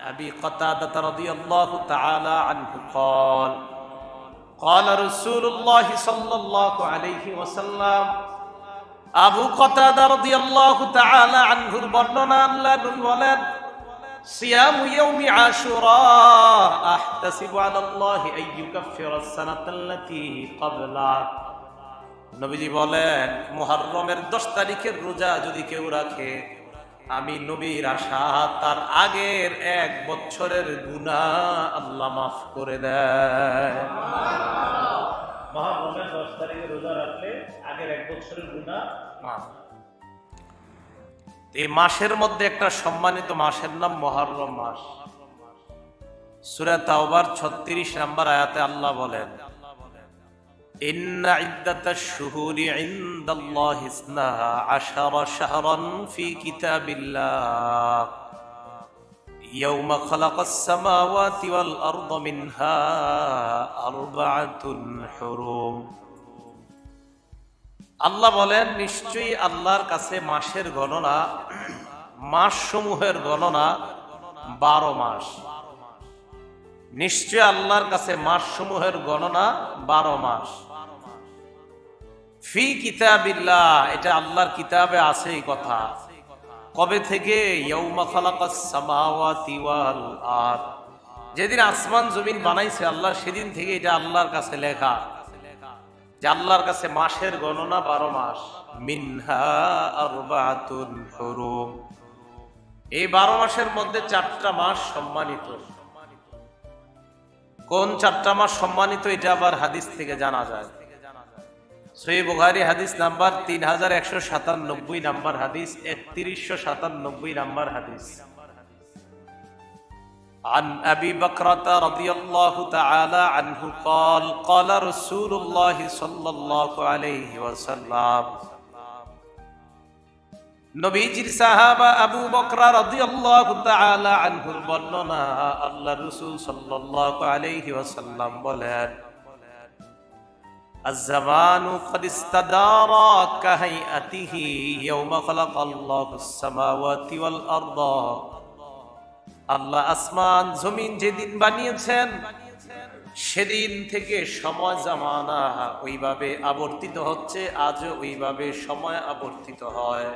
أبي قتادة رضي الله تعالى عنه قال قال رسول الله صلى الله عليه وسلم আবু কাতাদা রাদিয়াল্লাহু তাআলা আনহুর বর্ণনা আল্লাহ বলেন সিয়ামু ইয়াউমি আশুরা আহতাসিবু আলাল্লাহি আইয়ুকাফিরাস সানাতাল্লাতী ক্বাবলা। নবীজি বলেন মুহররমের 10 তারিখের রোজা যদি কেউ রাখে আমি নবীর আশা তার আগের 1 বছরের গুনাহ আল্লাহ মাফ করে দেয়। মুহররমের 10 তারিখে রোজা রাখলে আগের 1 বছরের গুনাহ মাফ। এই মাসের মধ্যে একটা সম্মানিত মাসের নাম মুহররম মাস। সূরা তাওবার 36 নম্বর আয়াতে আল্লাহ বলেন ইন্না ইদ্দাতাশ শুহুরি ইনদাল্লাহি 12 শাহরান ফি কিতাবিল্লাহ ইয়াওমা খালাকাস সামাওয়াতি ওয়াল আরদা মিনহা আরবাআতুন হুরুম। আল্লাহ বলেন নিশ্চয়ই আল্লাহর কাছে মাসের গণনা, মাস সমূহের গণনা 12 মাস। নিশ্চয় আল্লাহর কাছে মাস সমূহের গণনা 12 মাস। ফি কিতাবিল্লাহ, এটা আল্লাহর কিতাবে আছে এই কথা। কবে থেকে? ইয়াউমা খালাকাস সামাওয়াতি ওয়াল আরদ, যেদিন আসমান জমিন বানাইছে আল্লাহ, সেদিন থেকে এটা আল্লাহর কাছে লেখা যে আল্লাহর কাছে মাসের গণনা 12 মাস। মিনহা আরবাআতুন হুরুম, এই 12 মাসের মধ্যে 4টা মাস সম্মানিত। কোন 4টা মাস সম্মানিত এটা আবার হাদিস থেকে জানা যায়। সহিহ বুখারী হাদিস নাম্বার 3197 নাম্বার হাদিস, 3197 নাম্বার হাদিস। عن أبي بكرة رضي الله تعالى عنه قال قال رسول الله صلى الله عليه وسلم নবীজির সাহাবা আবু বকরা রাদিয়াল্লাহু তাআলা আনহুর বর্ণনা আল্লাহ রাসূল সাল্লাল্লাহু আলাইহি ওয়াসাল্লাম বলেন আয-জামানু ক্বাদ ইস্তাদারা কাহাইআতিহি ইয়াওমা খালাকাল্লাহুস সামাওয়াতি ওয়াল আরদা। আল্লাহ আসমান জমিন যেদিন বানিয়েছেন সেদিন থেকে সময় জামানা ওইভাবে আবর্তিত হচ্ছে, আজও ওইভাবে সময় আবর্তিত হয়।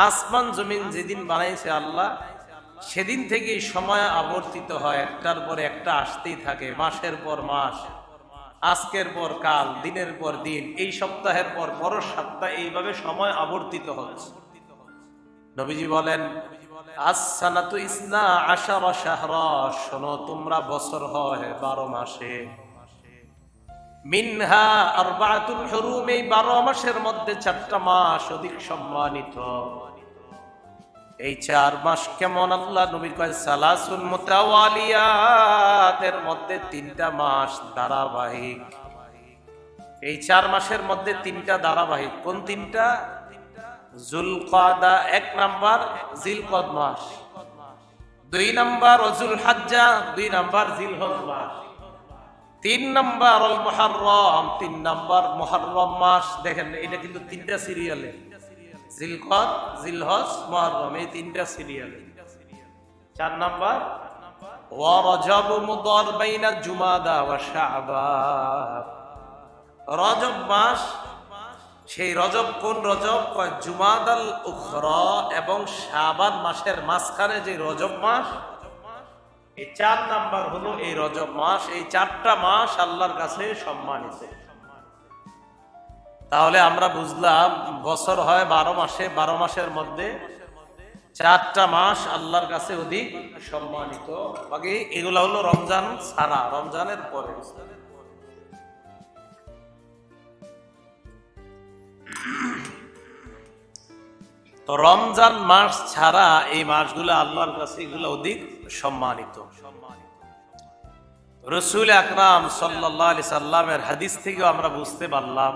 আসমান জমিন যেদিন বানাইছে আল্লাহ সেদিন থেকে সময় আবর্তিত হয়, একটার পর একটা আসতেই থাকে, মাসের পর মাস, আজকের পর কাল, দিনের পর দিন, এই সপ্তাহের পর পরের সপ্তাহ, এইভাবে সময় আবর্তিত হচ্ছে। নবীজি বলেন as-sanatu 12 শাহরা, শোনো তোমরা বছর হয় 12 মাসে। মিনহা আরবাআতুন হুরুম, এই 12 মাসের মধ্যে 4টা মাস অধিক সম্মানিত। এই 4 মাস কেমন? আল্লাহ নবী কয় সালাসুন মুতাওয়ালিয়াত, এর মধ্যে 3টা মাস ধারাবাহিক। এই 4 মাসের মধ্যে 3টা ধারাবাহিক। কোন 3টা? যুলকাদা 1 নাম্বার, জিলকদ মাস 2 নাম্বার, যুলহজ্জা 2 নাম্বার, জিলহজ মাস 3 নাম্বার, আল মুহররম 3 নাম্বার, মুহররম মাস। দেখেন এটা কিন্তু 3টা সিরিয়ালে, জিলকদ, জিলহজ, মুহররম, এই 3টা সিরিয়ালে। 4 নাম্বার ওয়া রজব মুদার বাইনা জুমাদা ওয়া শাবান, রজব মাস। সেই রজব কোন রজব? কয় জুমাদাল উখরা এবং শাবান মাসের মাঝখানে যে রজব মাস, এই 4 নাম্বার হলো এই রজব মাস। এই 4টা মাস আল্লাহর কাছে সম্মানিত। তাহলে আমরা বুঝলাম বছর হয় 12 মাসে, 12 মাসের মধ্যে 4টা মাস আল্লাহর কাছে অধিক সম্মানিত। বাকি এগুলা হলো রমজান ছাড়া, রমজানের পরে। তো রমজান মাস ছাড়া এই মাসগুলো আল্লাহর কাছে এগুলো অধিক সম্মানিত। রাসূল আকরাম সাল্লাল্লাহু আলাইহি সাল্লামের হাদিস থেকে আমরা বুঝতে পারলাম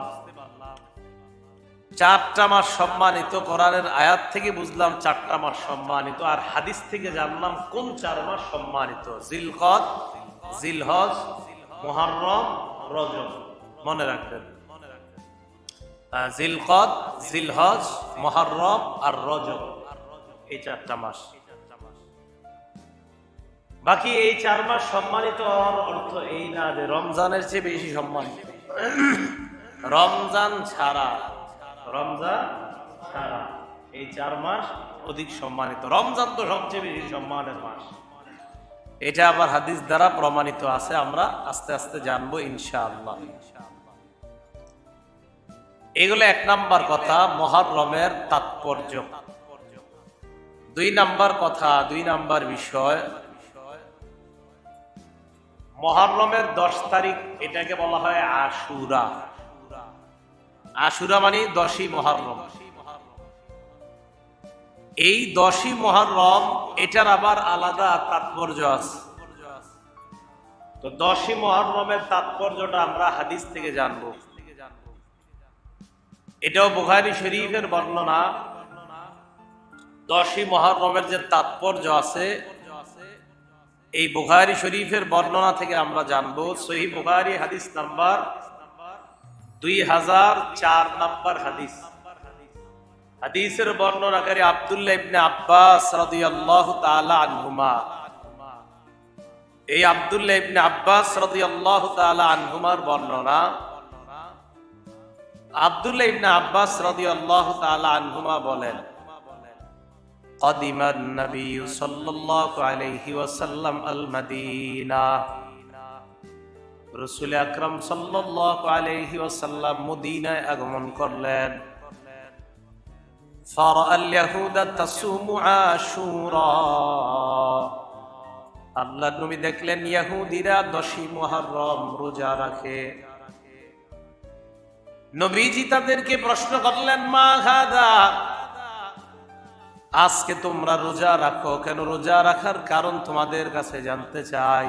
4টা মাস সম্মানিত। কোরআনের আয়াত থেকে বুঝলাম 4টা মাস সম্মানিত, আর হাদিস থেকে জানলাম কোন 4 মাস সম্মানিত। জিলকদ, জিলহজ, মুহররম, রজব। মনে রাখবেন জিলকদ, জিলহজ, মুহররম আর রজব, এই 4টা মাস। বাকি এই 4 মাস সম্মানিত হওয়ার অর্থ এই না যে রমজানের চেয়ে বেশি সম্মানিত। রমজান ছাড়া এই 4 মাস অধিক সম্মানিত। রমজান তো সবচেয়ে বেশি সম্মানের মাস, এটা আবার হাদিস দ্বারা প্রমাণিত আছে। আমরা আস্তে আস্তে জানবো ইনশাআল্লাহ। এগুলো 1 নাম্বার কথা, মুহররমের তাৎপর্য। 2 নাম্বার কথা, 2 নাম্বার বিষয়, মুহররমের 10 তারিখ এটাকে বলা হয় আশুরা। আশুরা মানে 10ই মুহররম। এই 10ই মুহররম এটার আবার আলাদা তাৎপর্য আছে। তো 10ই মুহররমের তাৎপর্যটা আমরা হাদিস থেকে জানবো। এটাও বুখারী শরীফের বর্ণনা। 10ই মুহররমের যে তাৎপর্য আছে এই বুখারী শরীফের বর্ণনা থেকে আমরা জানবো। সহিহ বুখারী হাদিস নাম্বার 2004 নাম্বার হাদিস। হাদিসের বর্ণনাকারী আব্দুল্লাহ ইবনে আব্বাস রাদিয়াল্লাহু তাআলা আনহুমা। এই আব্দুল্লাহ ইবনে আব্বাস রাদিয়াল্লাহু তাআলা আনহুমার বর্ণনা। আব্দুল্লাহ ইবনে আব্বাস রাদিয়াল্লাহু তাআলা আনহুমা বলেন, قدم النبي صلى الله عليه وسلم المدينة। রাসূল আকরাম সাল্লাল্লাহু আলাইহি ওয়াসাল্লাম মদিনায় আগমন করলেন। فرأى اليهود تصوم عاشوراء। আল্লাহর নবী দেখলেন ইহুদিরা 10ই মুহররম রোজা রাখে। নবীজি তাদেরকে প্রশ্ন করলেন, মা হাদা, আজকে তোমরা রোজা রাখো কেন? রোজা রাখার কারণ তোমাদের কাছে জানতে চাই।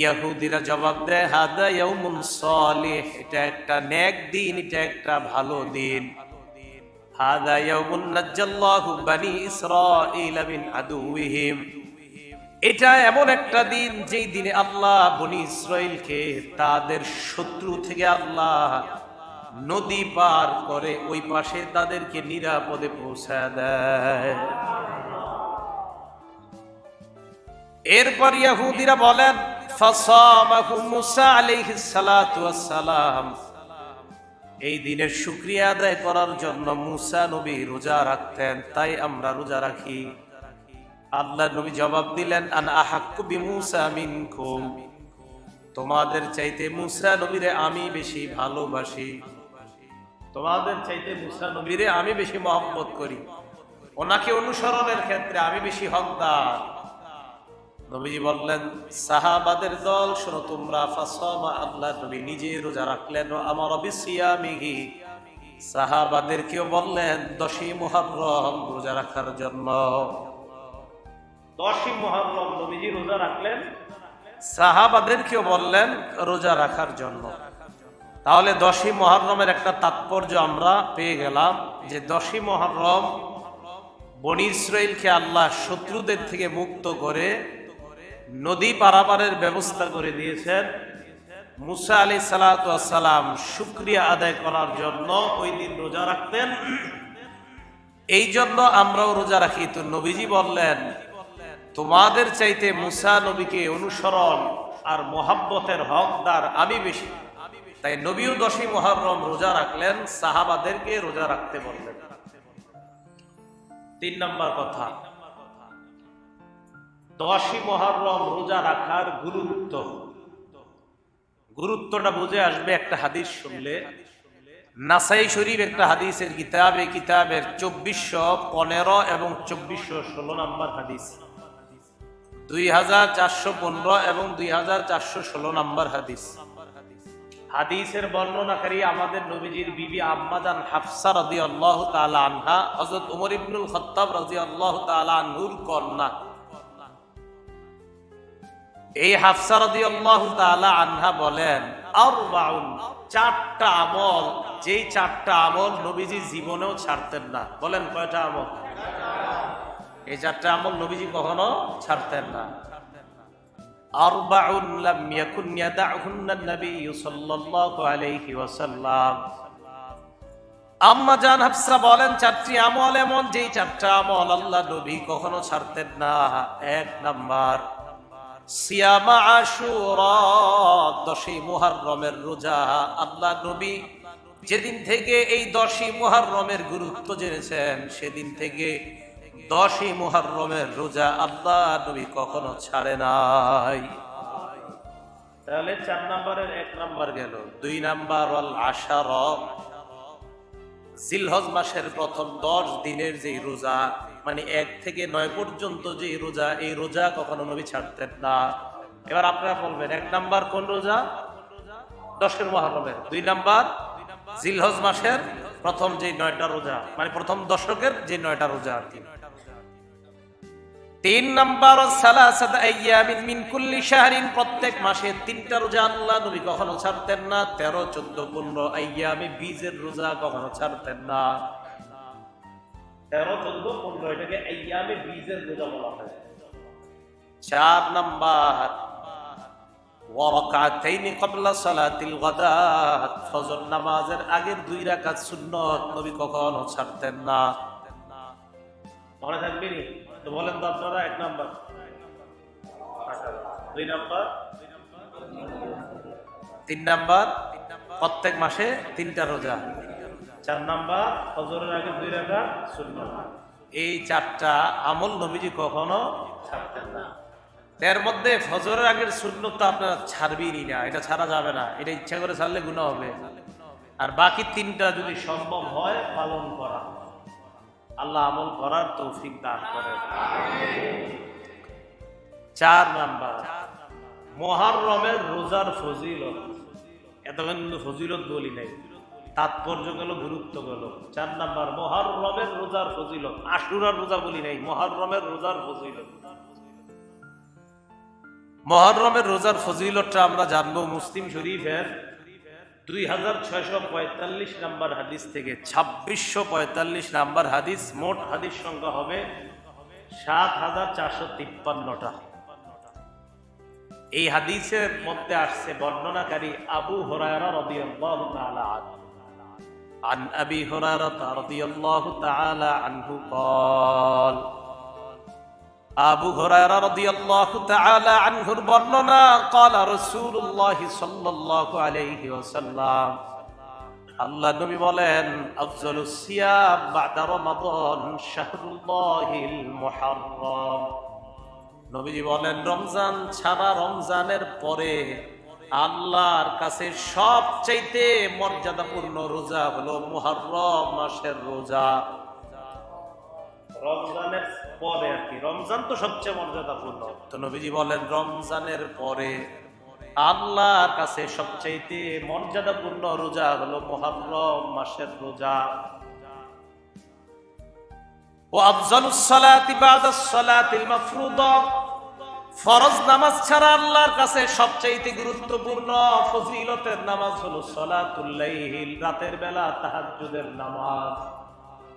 ইহুদিরা জবাব দেয়, হাদা ইয়াউমুন সালিহ, এটা একটা নেক দিন, এটা একটা ভালো দিন। হাদা ইয়াউমুন নাজ্জাল্লাহু বনি ইসরাঈল মিন আদুওয়িহিম, এটা এমন একটা দিন যেই দিনে আল্লাহ বনি ইসরাইলকে তাদের শত্রু থেকে আল্লাহ নদী পার করে ওই পাশে তাদেরকে নিরাপদে পৌঁছায় দেয়। এরপর ইহুদিরা বলেন, ফাসামাহু মুসা আলাইহিস সালাতু ওয়াস সালাম, এই দিনের শুকরিয়া আদায় করার জন্য মুসা নবী রোজা রাখতেন, তাই আমরা রোজা রাখি। আল্লাহ নবী জবাব দিলেন, আনা আহাক্কু বিমুসা মিনকুম, তোমাদের চাইতে মুসা নবীরে আমি বেশি ভালোবাসি, তোমাদের চাইতে মুসা নবীরে আমি বেশি মহব্বত করি, ওনাকে অনুসরণের ক্ষেত্রে আমি বেশি হকদার। নবীজি বললেন, সাহাবাদের দল শোনো তোমরা। ফাসামা, আল্লাহ নবী নিজে রোজা রাখলেন। আমার বিসিয়ামিহি, সাহাবাদেরকেও বললেন 10ই মুহররম রোজা রাখার জন্য। 10ই মুহররম নবীজি রোজা রাখলেন, সাহাবাদেরকেও বললেন রোজা রাখার জন্য। তাহলে 10ই মুহররমের একটা তাৎপর্য আমরা পেয়ে গেলাম যে 10ই মুহররম বনি ইসরাইলকে আল্লাহ শত্রুদের থেকে মুক্ত করে নদী পারাপারের ব্যবস্থা করে দিয়েছেন। মুসা আলাইহিস সালাতু ওয়াস সালাম শুকরিয়া আদায় করার জন্য ওই দিন রোজা রাখতেন। এই জন্য আমরাও রোজা রাখি। তো নবীজি বললেন, তোমাদের চাইতে মুসা নবীকে অনুসরণ আর মহব্বতের হকদার আমি বেশি, তাই নবীও 10ই মুহররম রোজা রাখলেন, সাহাবাদেরকে রোজা রাখতে বললেন। 3 নম্বর কথা, 10ই মুহররম রোজা রাখার গুরুত্বটা বুঝে আসবে একটা হাদিস শুনলে। নাসাই শরীফ একটা হাদিসের কিতাবের 2415 এবং 2416 নম্বর হাদিস, 2415 এবং 2416 নম্বর হাদিস। হাদিসের বর্ণনাকারী আমাদের নবীজির বিবি আম্মাজান হাফসা রাদিয়াল্লাহু তাআলা আনহা, হযরত ওমর ইবনুল খাত্তাব রাদিয়াল্লাহু তাআলা আনহুর কন্যা। এই হাফসা রাদিয়াল্লাহু তাআলা আনহা বলেন, আরবাউন, 4টা আমল, যেই 4টা আমল নবীজি জীবনেও ছাড়তেন না। বলেন কয়টা আমল? এই 4টা আমল নবীজি কখনো ছাড়তেন না। আরবাউন লাম ইয়াকুন ইয়াদাহুন্না নবী সাল্লাল্লাহু আলাইহি ওয়াসাল্লাম, আম্মা জান হাফসা বলেন, চারটি আমল এমন, যেই চারটা আমল আল্লাহ নবী কখনো ছাড়তেন না। এক নাম্বার, সিয়ামা আশুরা, 10ই মুহররমের রোজা। আল্লাহ নবী যেদিন থেকে এই 10ই মুহররমের গুরুত্ব জেনেছেন, সেদিন থেকে 10ই মুহররমের রোজা আল্লাহ নবী কখনো ছাড়ে নাই। তাহলে 4 নম্বরের 1 নাম্বার গেল। 2 নাম্বার, ওয়াল আশারা, জিলহজ মাসের প্রথম 10 দিনের যে রোজা, মানে 1 থেকে 9 পর্যন্ত যে রোজা, এই রোজা কখনো নবী ছাড়তেন না। এবার আপনারা বলবেন, 1 নাম্বার কোন রোজা? 10এর মুহররমের। 2 নাম্বার, জিলহজ মাসের প্রথম যে 9টা রোজা, মানে প্রথম দশকের যে 9টা রোজা আর কি। 3 নাম্বার, সালাসাত আইয়ামিন মিন কুল্লি শাহরিন, প্রত্যেক মাসে 3টা রোজা আল্লাহ নবী কখনো ছাড়তেন না। 13, 14, 15 আইয়ামে বীজের রোজা কখনো ছাড়তেন না। 13, 14, 15 এটাকে আইয়ামে বীজের রোজা বলা হয়। 4 নাম্বার, ওয়া রাকাতাইনি ক্বাবলা সালাতিল গাদাত, ফজর নামাজের আগের 2 রাকাত সুন্নাত নবী কখনো ছাড়তেন না। মনে থাকবে নি তো বলেন তো আপনারা? 1 নাম্বার। 2 নাম্বার, 3 নাম্বার, প্রত্যেক মাসে 3টা রোজা। 4 নাম্বার, ফজরের আগে 2 রাকাত সুন্নাত। এই 4টা আমল নবীজি কখনো ছাড়তেন না। এর মধ্যে ফজরের আগের সুন্নাত আপনারা ছাড়বেনই না, এটা ছাড়া যাবে না। এটা ইচ্ছা করে ছাড়লে গুনাহ হবে। আর বাকি 3টা যদি সম্ভব হয় পালন করা, আল্লাহ আমল করার তৌফিক দান করেন। 4 নাম্বার, মুহররমের রোজার ফজিলত। এতক্ষণ কিন্তু ফজিলত বলি নাই, তাৎপর্য গেল, গুরুত্ব গেল। 4 নাম্বার, মুহররমের রোজার ফজিলত। আশুরার রোজা বলি নাই, মুহররমের রোজার ফজিলত। মুহররমের রোজার ফজিলতটা আমরা জানবো মুসলিম শরীফের 2645 নাম্বার হাদিস থেকে 2645 নাম্বার হাদিস। মোট হাদিস সংখ্যা হবে 7453টা। এই হাদিসের মধ্যে আসছে বর্ণনাকারী আবু হুরায়রা রাদিয়াল্লাহু তাআলা আনহু। عن أبي هريرة رضي الله تعالى عنه قال, আবু হুরায়রা রাদিয়াল্লাহু তাআলা আনহুর বর্ণনা, قال رسول الله صلى الله عليه وسلم, আল্লাহ নবী বলেন, আফজালুস সিয়াম বা'দা রমাদান শাহরুল্লাহিল মুহাররম। নবীজি বলেন, রমজান ছাড়া, রমজানের পরে আল্লাহর কাছে সবচাইতে মর্যাদাপূর্ণ রোজা হলো মুহররম মাসের রোজা। রমজানের পরে আর কি, রমজান তো সবচেয়ে মর্যাদাপূর্ণ। তো নবীজি বলেন, রমজানের পরে আল্লাহর কাছে সবচাইতে মর্যাদাপূর্ণ রোজা হলো মুহররম মাসের রোজা। ওয়া আফজালুস সালাতি বা'দাস সালাতিল মাফরুদা, ফরজ নামাজ ছাড়া আল্লাহর কাছে সবচাইতে গুরুত্বপূর্ণ ফজিলতের নামাজ হলো সালাতুল লাইল, রাতের বেলা তাহাজ্জুদের নামাজ।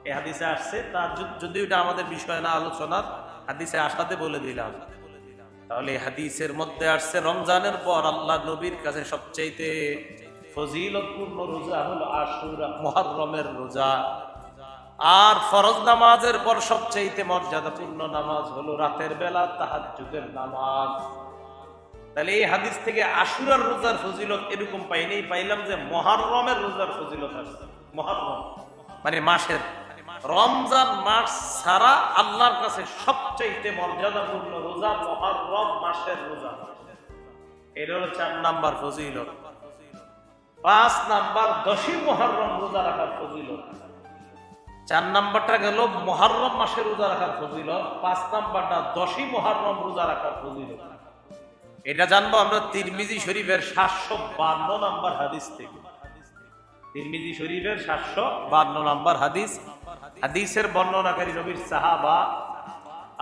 এই হাদিসে আসছে তাহাজ্জুদ, যদিও এটা আমাদের বিষয় না আলোচনার, হাদিসে আসাতে বলে দিলাম। তাহলে হাদিসের মধ্যে আসছে রমজানের পর আল্লাহ নবীর কাছে সবচাইতে ফজিলতপূর্ণ রোজা হলো আশুরা, মুহররমের রোজা। আর ফরজ নামাজের পর সবচাইতে মর্যাদাপূর্ণ নামাজ হলো রাতের বেলা তাহাজ্জুদের নামাজ। তাহলে এই হাদিস থেকে আশুরার রোজার ফজিলত এরকম পাইনি, পাইলাম যে মুহররমের রোজার ফজিলত আছে। মুহররম মানে মাসের, রমজান মাস ছাড়া আল্লাহর কাছে সবচাইতে মর্যাদাপূর্ণ রোজা মুহররম মাসের রোজা। এর হলো 4 নাম্বার ফজিলত। 5 নাম্বার, 10ই মুহররম রোজা রাখার ফজিলত। 4 নাম্বারটা গেল মুহররম মাসের রোজা রাখার ফজিলত, 5 নাম্বারটা 10ই মুহররম রোজা রাখার ফজিলত। এটা জানবো আমরা তিরমিজি শরীফের 752 নাম্বার হাদিস থেকে। তিরমিজি শরীফের 752 নাম্বার হাদিস। হাদিসের বর্ণনাকারী নবীর সাহাবা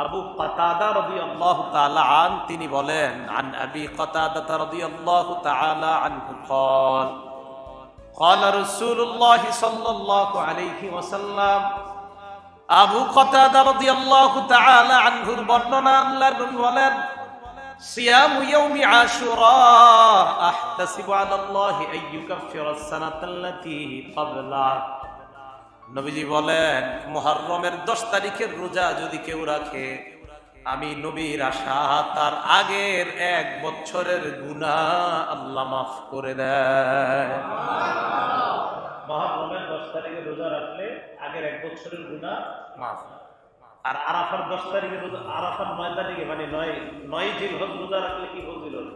আবু কাতাদা রাদিয়াল্লাহু তাআলা আন, তিনি বলেন, আন আবি কাতাদা রাদিয়াল্লাহু তাআলা আনহু قال, قال رسول الله صلى الله عليه وسلم, আবু কাতাদা রাদিয়াল্লাহু তাআলা আনহুর বর্ণনা, আল্লাহর নবী বলেন, সিয়ামু ইয়াউমি আশুরা আহতাসিবু আলাল্লাহি আন ইউকাফিরা আস-সানাতাল্লাতী ক্বাবলা। নবীজি বলেন, মুহররমের 10 তারিখের রোজা যদি কেউ রাখে, আমি নবীর আশা তার আগের 1 বছরের গুনাহ আল্লাহ মাফ করে দেয়। মুহররমের 10 তারিখে রোজা রাখলে আগের 1 বছরের গুনাহ মাফ। আর আরাফার 10 তারিখে রোজা, আরাফার 9 তারিখে মানে 9 জিলহজ রোজা রাখলে কি ফজিলত?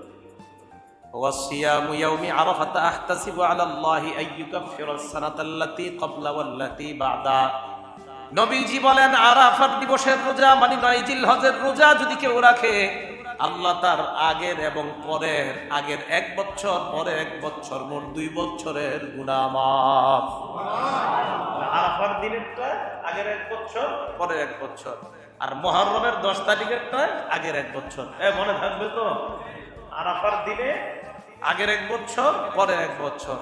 ওয়াসিয়ামু ইয়াউমি আরাফাতা আহতাসিবু আলা আল্লাহি আইয়ুকাফিরা আস-সানাতাল্লাতী ক্বাবলা ওয়াল্লাতী বা'দা। নবীজি বলেন, আরাফার দিবসের রোজা মানে 9 জিলহজের রোজা যদি কেউ রাখে, আল্লাহ তার আগের এবং পরের, আগের 1 বছর, পরের 1 বছর, মোট 2 বছরের গুনাহ মাফ। আরাফার দিনেরটা আগের 1 বছর, পরের 1 বছর, আর মুহররমের 10 তারিখেরটা আগের 1 বছর। মনে থাকবে তো? আরাফার দিনে আগের 1 বছর, পরের 1 বছর,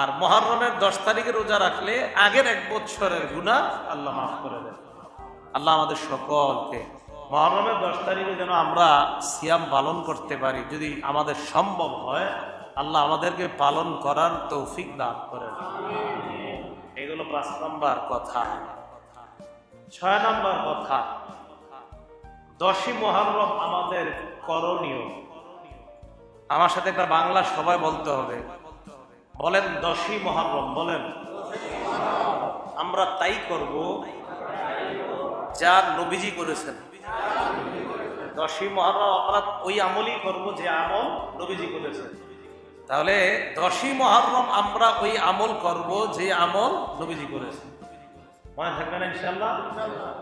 আর মুহররমের 10 তারিখে রোজা রাখলে আগের 1 বছরের গুনাহ আল্লাহ মাফ করে দেন। আল্লাহ আমাদের সকলকে মুহররমের 10 তারিখে যেন আমরা সিয়াম পালন করতে পারি, যদি আমাদের সম্ভব হয় আল্লাহ আমাদেরকে পালন করার তৌফিক দান করেন। এগুলো 5 নম্বর কথা। 6 নম্বর কথা, 10ই মুহররম আমাদের করণীয়। আমার সাথে একটা বাংলা সবাই বলতে হবে। বলেন 10ই মুহররম, বলেন। আমরা তাই করব যা নবীজি করেছেন। 10ই মুহররম আমরা ওই আমলই করব যে আমল নবীজি করেছেন। তাহলে 10ই মুহররম আমরা ওই আমল করব যে আমল নবীজি করেছেন। মনে থাকবে না ইনশাআল্লাহ?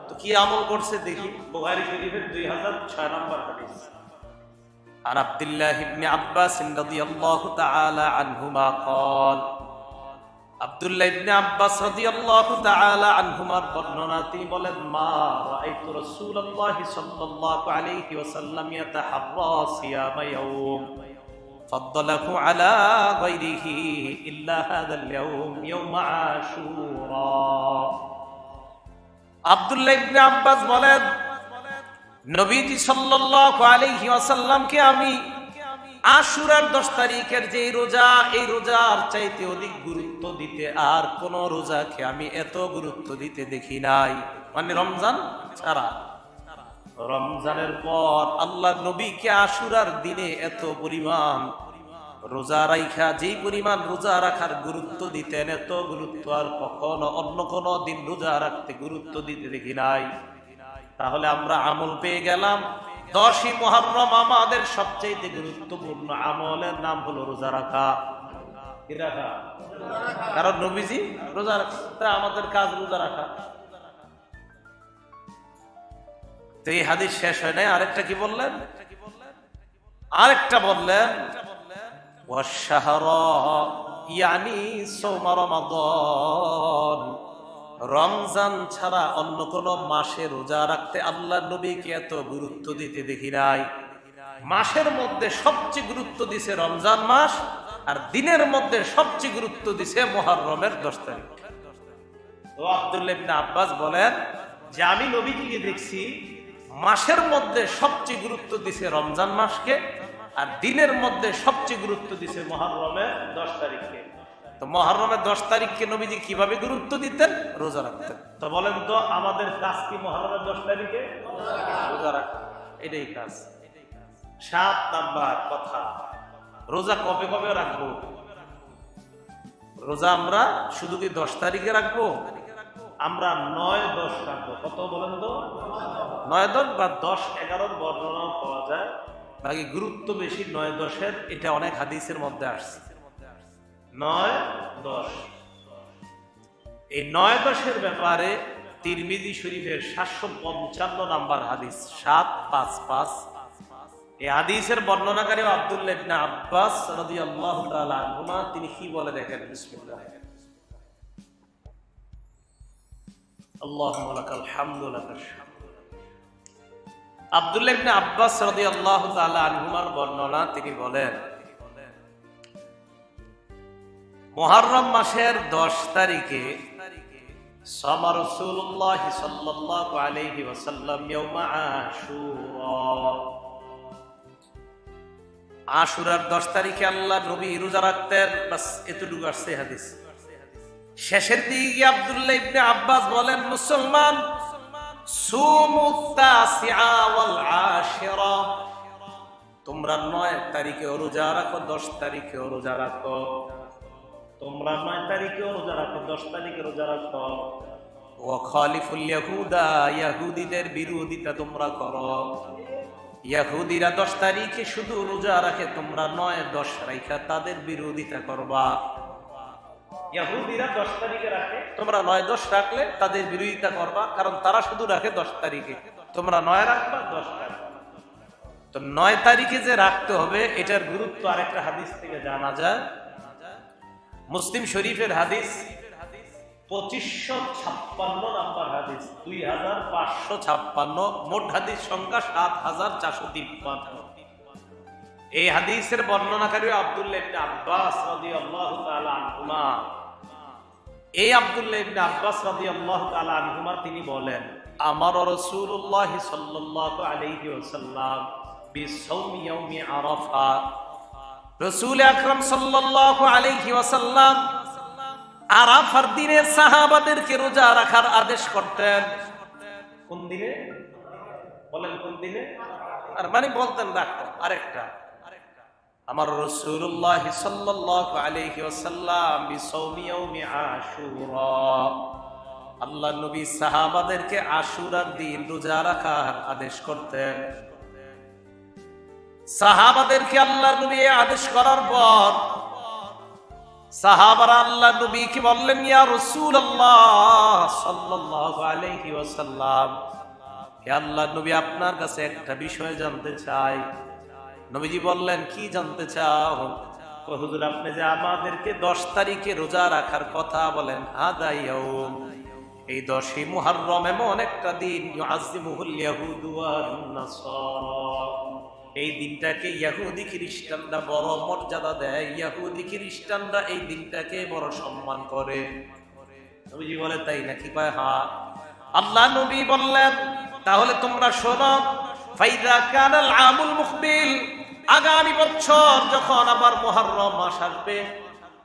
তো কি আমল করছে দেখি। বুখারী শরীফের 2006 নম্বর হাদিস। عن عبد الله بن عباس رضي الله تعالى عنهما قال, আব্দুল্লাহ ইবনে আব্বাস রাদিয়াল্লাহু তাআলা আনহুমার বর্ণনা, তিনি বলেন, মা রাআইতু রাসূলুল্লাহ সাল্লাল্লাহু আলাইহি ওয়াসাল্লাম ইয়াতাহাররা সিয়াম ইয়াউম ফাদ্দালাহু আলা গায়রিহি ইল্লা হাযাল ইয়াউম ইয়াউম আশুরা। আব্দুল্লাহ ইবনে আব্বাস বলেন, নবীজি সাল্লাল্লাহু আলাইহি ওয়াসাল্লামকে আমি আশুরার 10 তারিখের যে রোজা, এই রোজার চাইতে অধিক গুরুত্ব দিতে আর কোন রোজাকে আমি এত গুরুত্ব দিতে দেখি নাই। মানে রমজান ছাড়া। রমজানের পর আল্লাহ নবীকে আশুরার দিনে এত পরিমাণ রোজা রাখা, যেই পরিমাণ রোজা রাখার গুরুত্ব দিতেন, এত গুরুত্ব আর কখনো অন্য কোন দিন রোজা রাখতে গুরুত্ব দিতে দেখি নাই। তাহলে আমরা আমল পেয়ে গেলাম। 10ই মুহররম আমাদের সবচেয়ে গুরুত্বপূর্ণ আমলের নাম হলো রোজা রাখা। কি রাখা? কারণ নবীজি রোজা রাখতে, আমাদের কাজ রোজা রাখা। তো এই হাদিস শেষ হয় নাই, আরেকটা কি বললেন? আরেকটা বললেন, ওয়াশহারা ইয়ানি সাওম রমাদান। রমজান ছাড়া অন্য কোন মাসে রোজা রাখতে আল্লাহ নবীকে এত গুরুত্ব দিতে দেখি নাই। মাসের মধ্যে সবচেয়ে গুরুত্ব দিছে রমজান মাস, আর দিনের মধ্যে সবচেয়ে গুরুত্ব দিছে মুহররমের 10 তারিখ। তো আব্দুল্লাহ ইবনে আব্বাস বলেন যে আমি নবীকে দেখছি মাসের মধ্যে সবচেয়ে গুরুত্ব দিছে রমজান মাসকে, আর দিনের মধ্যে সবচেয়ে গুরুত্ব দিছে মুহররমের 10 তারিখকে। তো মুহররমের 10 তারিখকে নবীজি কিভাবে গুরুত্ব দিতেন? রোজা রাখতেন। তো বলেন তো আমাদের কাজ কি মুহররমের 10 তারিখে? রোজা রাখা, এটাই কাজ। 7 নাম্বার কথা, রোজা কবে কবে রাখবো? রোজা আমরা শুধু কি 10 তারিখে রাখবো? আমরা 9-10 রাখবো। কত বলেন তো? 9-10 বা 10-11 বর্ণনা পাওয়া যায়। বাকি গুরুত্ব বেশি 9-10-এর, এটা অনেক হাদিসের মধ্যে আসছে। 9-10, এই 9-10-এর ব্যাপারে তিরমিজি শরীফের 755 নাম্বার হাদিস 755, এই হাদিসের বর্ণনাকারী আব্দুল্লাহ ইবনে আব্বাস রাদিয়াল্লাহু তাআলা আনহুমা, তিনি কি বলে দেখেন। বিসমিল্লাহ। আল্লাহুম্মা লাকাল হামদু লাকাশ শাকর। আব্দুল্লাহ ইবনে আব্বাস রাদিয়াল্লাহু তাআলা আনহুমার বর্ণনা, তিনি বলেন, মুহররম মাসের 10 তারিখে সামা রাসূলুল্লাহ সাল্লাল্লাহু আলাইহি ওয়াসাল্লাম ইয়াউমা আশুরা। আশুরার 10 তারিখে আল্লাহ নবী রোজা রাখতেন। বাস এতটুকু আসছে হাদিস। শেষের দিকে আব্দুল্লাহ ইবনে আব্বাস বলেন, মুসলমান সুমু তাসিআ ওয়াল আশিরা, তোমরা 9 তারিখে রোজা রাখো, 10 তারিখে রোজা রাখো। তোমরা 9 তারিখে রোজা রাখো, 10 তারিখে রোজা রাখো। ওয়া খালিফুল ইয়াহুদা, ইহুদিদের বিরোধিতা তোমরা করো। ইহুদিরা 10 তারিখে শুধু রোজা রাখে, তোমরা 9-10 রাখা তাদের বিরোধিতা করবা। ইহুদিরা 10 তারিখে রাখে, তোমরা 9-10 রাখলে তাদের বিরোধিতা করবা, কারণ তারা শুধু রাখে 10 তারিখে, তোমরা 9 রাখবা, 10 রাখবা। তো 9 তারিখে যে রাখতে হবে এটার গুরুত্ব আরেকটা হাদিস থেকে জানা যায়। মুসলিম শরীফের হাদিস 2556 নাম্বার হাদিস, 2556, মোট হাদিস সংখ্যা 7453। এই হাদিসের বর্ণনাকারী আব্দুল্লাহ ইবনে আব্বাস রাদিয়াল্লাহু তাআলা আনহুমা। এই আব্দুল্লাহ ইবনে আব্বাস রাদিয়াল্লাহু তাআলা আনহুমা তিনি বলেন, আমার রাসূলুল্লাহ সাল্লাল্লাহু আলাইহি ওয়াসাল্লাম বিসাওমি ইয়াউমি আরাফা, রাসূল আকরাম সাল্লাল্লাহু আলাইহি ওয়াসাল্লাম আরাফার দিনে সাহাবাদেরকে রোজা রাখার আদেশ করতেন। কোন দিনে বলেন, কোন দিনে? আর মানে বলতেন রাখো আরেকটা, আমার রাসূলুল্লাহ সাল্লাল্লাহু আলাইহি ওয়াসাল্লাম বিসাওমি ইয়াউমি আশুরা, আল্লাহ নবী সাহাবাদেরকে আশুরার দিন রোজা রাখার আদেশ করতেন। সাহাবাদেরকে আল্লাহ নবী আদেশ করার পর সাহাবারা আল্লাহ নবীকে বললেন, ইয়া রাসূলুল্লাহ সাল্লাল্লাহু আলাইহি ওয়াসাল্লাম, হে আল্লাহ নবী আপনার কাছে একটা বিষয় জানতে চাই। নবীজি বললেন, কি জানতে চাও? হুজুর আপনি যে আমাদেরকে 10 তারিখে রোজা রাখার কথা বলেন, হাদা ইয়াউম, এই 10ই মুহররম এমন একটা দিন, ইউআযিমুহুল ইয়াহুদু ওয়ান নাসারা, এই দিনটাকে ইহুদি খ্রিস্টানরা বড় মর্যাদা দেয়, ইহুদি খ্রিস্টানরা এই দিনটাকে বড় সম্মান করে। নবীজি বলে, তাই নাকি? কয় হ্যাঁ। আল্লাহ নবী বললেন, তাহলে তোমরা শোনো, ফাইদা কানাল আমুল মুকবিল, আগামী বছর যখন আবার মুহররম মাস আসবে,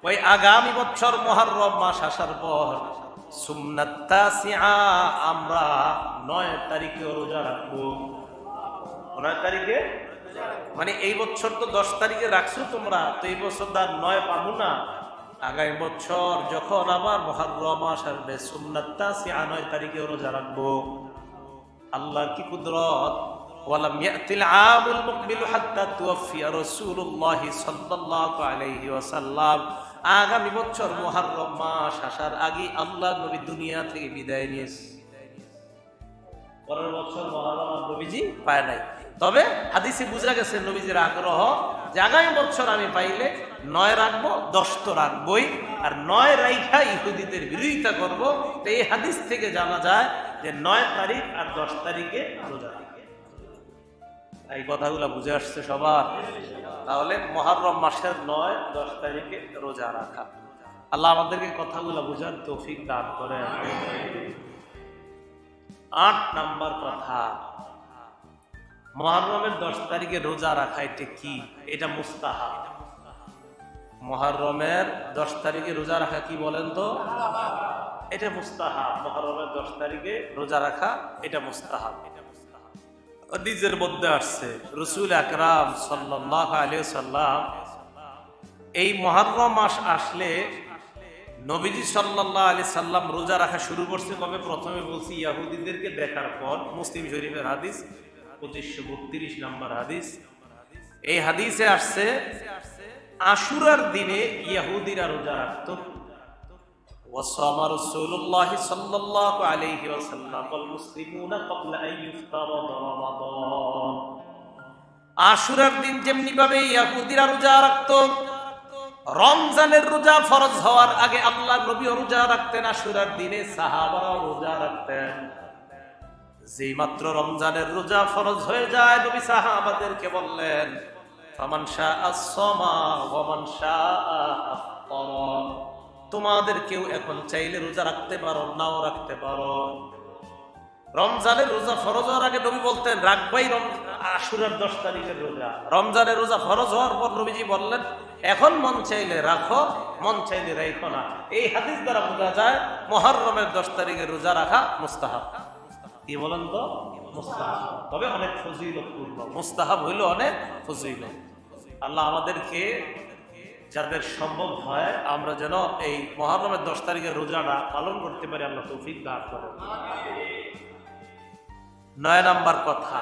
ওই আগামী বছর মুহররম মাস আসার পর সুন্নাত তাসিআ, আমরা 9 তারিখে রোজা রাখবো। 9 তারিখে মানে এই বছর তো 10 তারিখে রাখছো তোমরা, তো এই বছর তার 9 পাবো না। আগামী বছর যখন আবার মুহররম মাস আসবে, সুন্নাত তাসিআ 9 তারিখে রোজা রাখবো। আল্লাহর কি কুদরত! ওয়ালাম ইয়াতিল আমুল মুকবিল হাত্তা তুওফিয়া রাসূলুল্লাহ সাল্লাল্লাহু আলাইহি ওয়াসাল্লাম, আগামী বছর মুহররম মাস আসার আগে আল্লাহ নবী দুনিয়া থেকে বিদায় নিয়েছে। পরের বছর মুহররম নবীজি পায় নাই। তবে হাদিসে বোঝা গেছে নবীজির আগ্রহ যে আগামী বছর আমি পাইলে 9 রাখবো, 10 তো রাখবই, আর 9 রাইখা ইহুদিদের বিরোধিতা করবো। তো এই হাদিস থেকে জানা যায় যে 9 তারিখ আর 10 তারিখে রোজা রাখবে। এই কথাগুলো বুঝে আসছে সবার? তাহলে মুহররম মাসের 9-10 তারিখে রোজা রাখা। আল্লাহ আমাদেরকে কথাগুলো বুঝার তৌফিক দান করেন। 8 নাম্বার কথা, মুহররমের 10 তারিখে রোজা রাখা এটা কি? এটা মুস্তাহাব। মুহররমের 10 তারিখে রোজা রাখা কি বলেন তো? এটা মুস্তাহাব। মুহররমের 10 তারিখে রোজা রাখা এটা মুস্তাহাব। হাদিসের মধ্যে আসছে রাসূল আকরাম সাল্লাল্লাহু আলাইহি ওয়াসাল্লাম এই মুহররম মাস আসলে নবীজি সাল্লাল্লাহু আলাইহি সাল্লাম রোজা রাখা শুরু করছে কবে? প্রথমে বলছি ইহুদিদেরকে দেখার পর। মুসলিম শরীফের হাদিস 2532 নাম্বার হাদিস। এই হাদিসে আসছে আশুরার দিনে ইহুদিরা রোজা রাখত। ওয়াসামা রাসূলুল্লাহ সাল্লাল্লাহু আলাইহি ওয়াসাল্লাম ওয়াল মুসলিমুনা ক্বাবলা আন ইফতারাদা রমাদান। আশুরার দিন যেমনি ভাবে ইহুদিরা রোজা রাখত, রমজানের রোজা ফরজ হওয়ার আগে আল্লাহ নবী রোজা রাখতেন। আশুরার দিনে সাহাবারা রোজা রাখতেন। যেই মাত্র রমজানের রোজা ফরজ হয়ে যায়, নবী সাহাবাদেরকে বললেন, ফামান শাআ সামা ওয়া মান শাআ আফতারা, তোমাদের কেউ এখন চাইলে রোজা রাখতে পারো, নাও রাখতে পারো। রমজানের রোজা ফরজ হওয়ার আগে নবী বলতেন রাখবাই, আশুরার 10 তারিখের রোজা, রমজানের রোজা ফরজ হওয়ার পর নবীজি বললেন এখন মন চাইলে রাখো, মন চাইলে রাখো না। এই হাদিস দ্বারা বোঝা যায় মুহররমের 10 তারিখের রোজা রাখা মুস্তাহাব। কি বলেন তো? মুস্তাহাব, তবে অনেক ফজিলতপূর্ণ। মুস্তাহাব হইল অনেক ফজিলত। আল্লাহ আমাদেরকে যাদের সম্ভব হয় আমরা যেন এই মুহররমের 10 তারিখের রোজাটা পালন করতে পারি, আল্লাহ তৌফিক দান করেন। 9 নাম্বার কথা,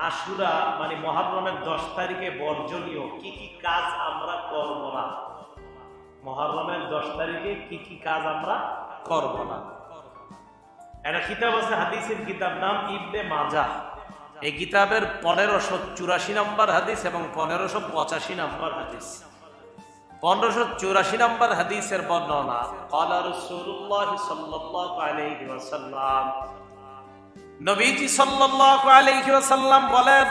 আশুরা মানে মুহররমের 10 তারিখে বর্জনীয় কি কি কাজ আমরা করব না। মুহররমের 10 তারিখে কি কি কাজ আমরা করব না। একটা কিতাব আছে, হাদিসের কিতাব, নাম ইবনে মাজাহ। এই কিতাবের 1584 নম্বর হাদিস এবং 1585 নম্বর হাদিস। 1584 নম্বর হাদিসের বর্ণনা, ক্বালা রাসূলুল্লাহ সাল্লাল্লাহু আলাইহি ওয়াসাল্লাম, নবীজি সাল্লাল্লাহু আলাইহি ওয়াসাল্লাম বলেন,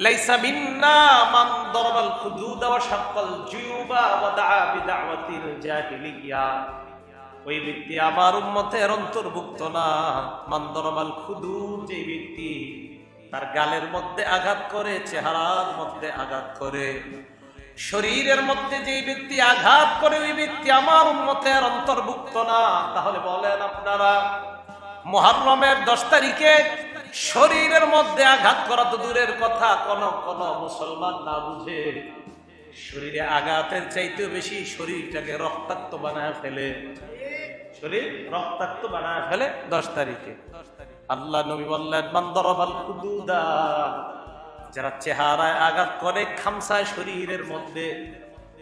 লাইসা মিন্না মান দারাবাল খুদুদ ওয়া শাক্কাল জুয়ুবা ওয়া দাআ বিদাওয়াতিল জাহিলিয়া। ওই ব্যক্তি আমার উম্মতের অন্তর্ভুক্ত না। মান দারাবাল খুদুদ, যে ব্যক্তি তার গালের মধ্যে আঘাত করে, চেহারার মধ্যে আঘাত করে, শরীরের মধ্যে যে ব্যক্তি আঘাত করে, ওই ব্যক্তি আমার উম্মতের অন্তর্ভুক্ত না। তাহলে বলেন আপনারা, মুহররমের 10 তারিখে শরীরের মধ্যে আঘাত করা তো দূরের কথা, কোন মুসলমান না বুঝে শরীরে আঘাতের চাইতেও বেশি শরীরটাকে রক্তাক্ত বানায় ফেলে, শরীর রক্তাক্ত বানায় ফেলে 10 তারিখে। আল্লাহ নবী বললেন, মান দারাবাল খুদুদা, যারা চেহারায় আঘাত করে, খামসায় শরীরের মধ্যে,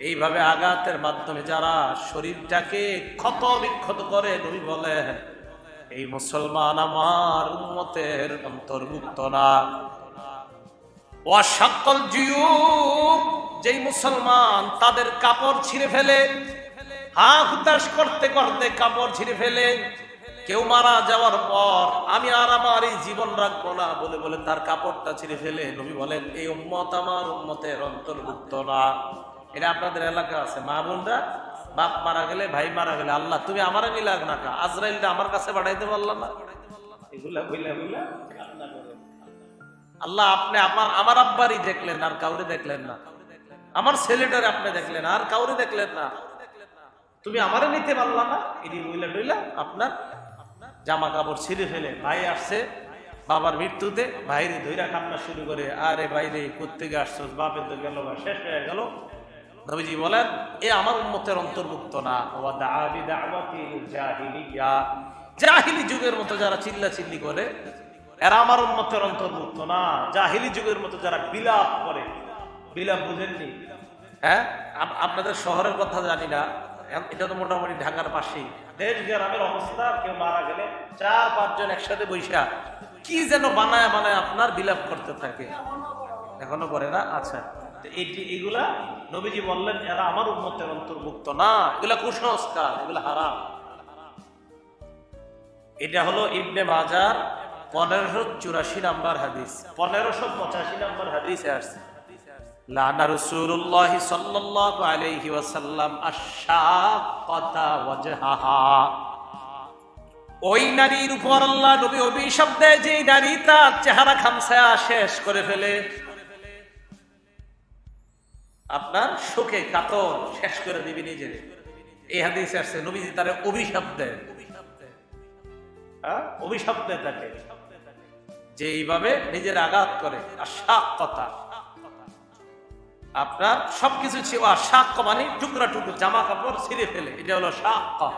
এইভাবে আঘাতের মাধ্যমে যারা শরীরটাকে ক্ষত বিক্ষত করে, নবী বলেন এই মুসলমান আমার উম্মতের অন্তর্ভুক্ত না। ওয়া শাক্কাল জুয়ুব, যেই মুসলমান তাদের কাপড় ছিঁড়ে ফেলে, হা হুতাশ করতে করতে কাপড় ছিঁড়ে ফেলে, কেউ মারা যাওয়ার পর আমি আর আমার এই জীবন রাখবো না বলে বলে তার কাপড়টা ছিঁড়ে ফেলে, নবী বলেন এই উম্মত আমার উম্মতের অন্তর্ভুক্ত না। এটা আপনাদের এলাকা আছে, মা বোনরা বাপ মারা গেলে, ভাই মারা গেলে, আল্লাহ তুমি আমারে মিলাগ না কা, আজরাইলটা আমার কাছে পাঠাইতে পারলাম না, এগুলা বইলা বইলা আল্লাহ আপনি আমার আব্বারই দেখলেন আর কাউরে দেখলেন না, আমার ছেলেটারে আপনি দেখলেন আর কাউরে দেখলেন না, তুমি আমারে নিতে পারলা না। এটি বইলা টইলা আপনার জামা কাপড় ছিঁড়ে ফেলে, ভাই আসছে বাবার মৃত্যুতে, ভাইরে ধইরা কান্না শুরু করে, আরে ভাইরে কোত্থেকে আসছস, বাপে তো গেল, শেষ হয়ে গেল। নবীজি বলেন এ আমার উম্মতের অন্তর্ভুক্ত না। ওয়া দাআ বিদাওয়াতিল জাহিলিয়া, জাহিলি যুগের মতো যারা চিল্লা চিল্লি করে, এরা আমার উম্মতের অন্তর্ভুক্ত না। জাহিলি যুগের মতো যারা বিলাপ করে, বিলাপ বুঝেননি? হ্যাঁ, আপনাদের শহরের কথা জানি না, এটা তো মোটামুটি ঢাকার পাশেই। দেশ গ্রামের অবস্থা, কেউ মারা গেলে 4-5 জন একসাথে বৈশা কি যেন বানায় বানায় আপনার বিলাপ করতে থাকে, এখনো করে না? আচ্ছা, এগুলা নবীজি বললেন এরা আমার উম্মতের অন্তর্ভুক্ত না, এগুলা কুসংস্কার, এগুলা হারাম। এটা হলো ইবনে মাজার 1584 নাম্বার হাদিস। 1585 নাম্বার হাদিসে আসছে, লানা রাসূলুল্লাহ সাল্লাল্লাহু আলাইহি ওয়াসাল্লাম আশ-শাক্কাতা ওয়াজহাহা, ওই নারীর উপর আল্লাহ নবী অভিশাপ দেয় যে নারী তার চেহারা খামসায়া শেষ করে ফেলে, আপনার শোকে কাতর শেষ করে দিবি নিজের। এই হাদিসে আসছে নবীজি তারে অভিশাপ দেয়, অভিশাপ দেয় তাকে যে এইভাবে নিজের আঘাত করে। আর শাক্কাতা আপনার সবকিছু ছিল, আর শাক্কা মানে টুকরা টুকরো জামা কাপড় ছিঁড়ে ফেলে, এটা হলো শাক্কা,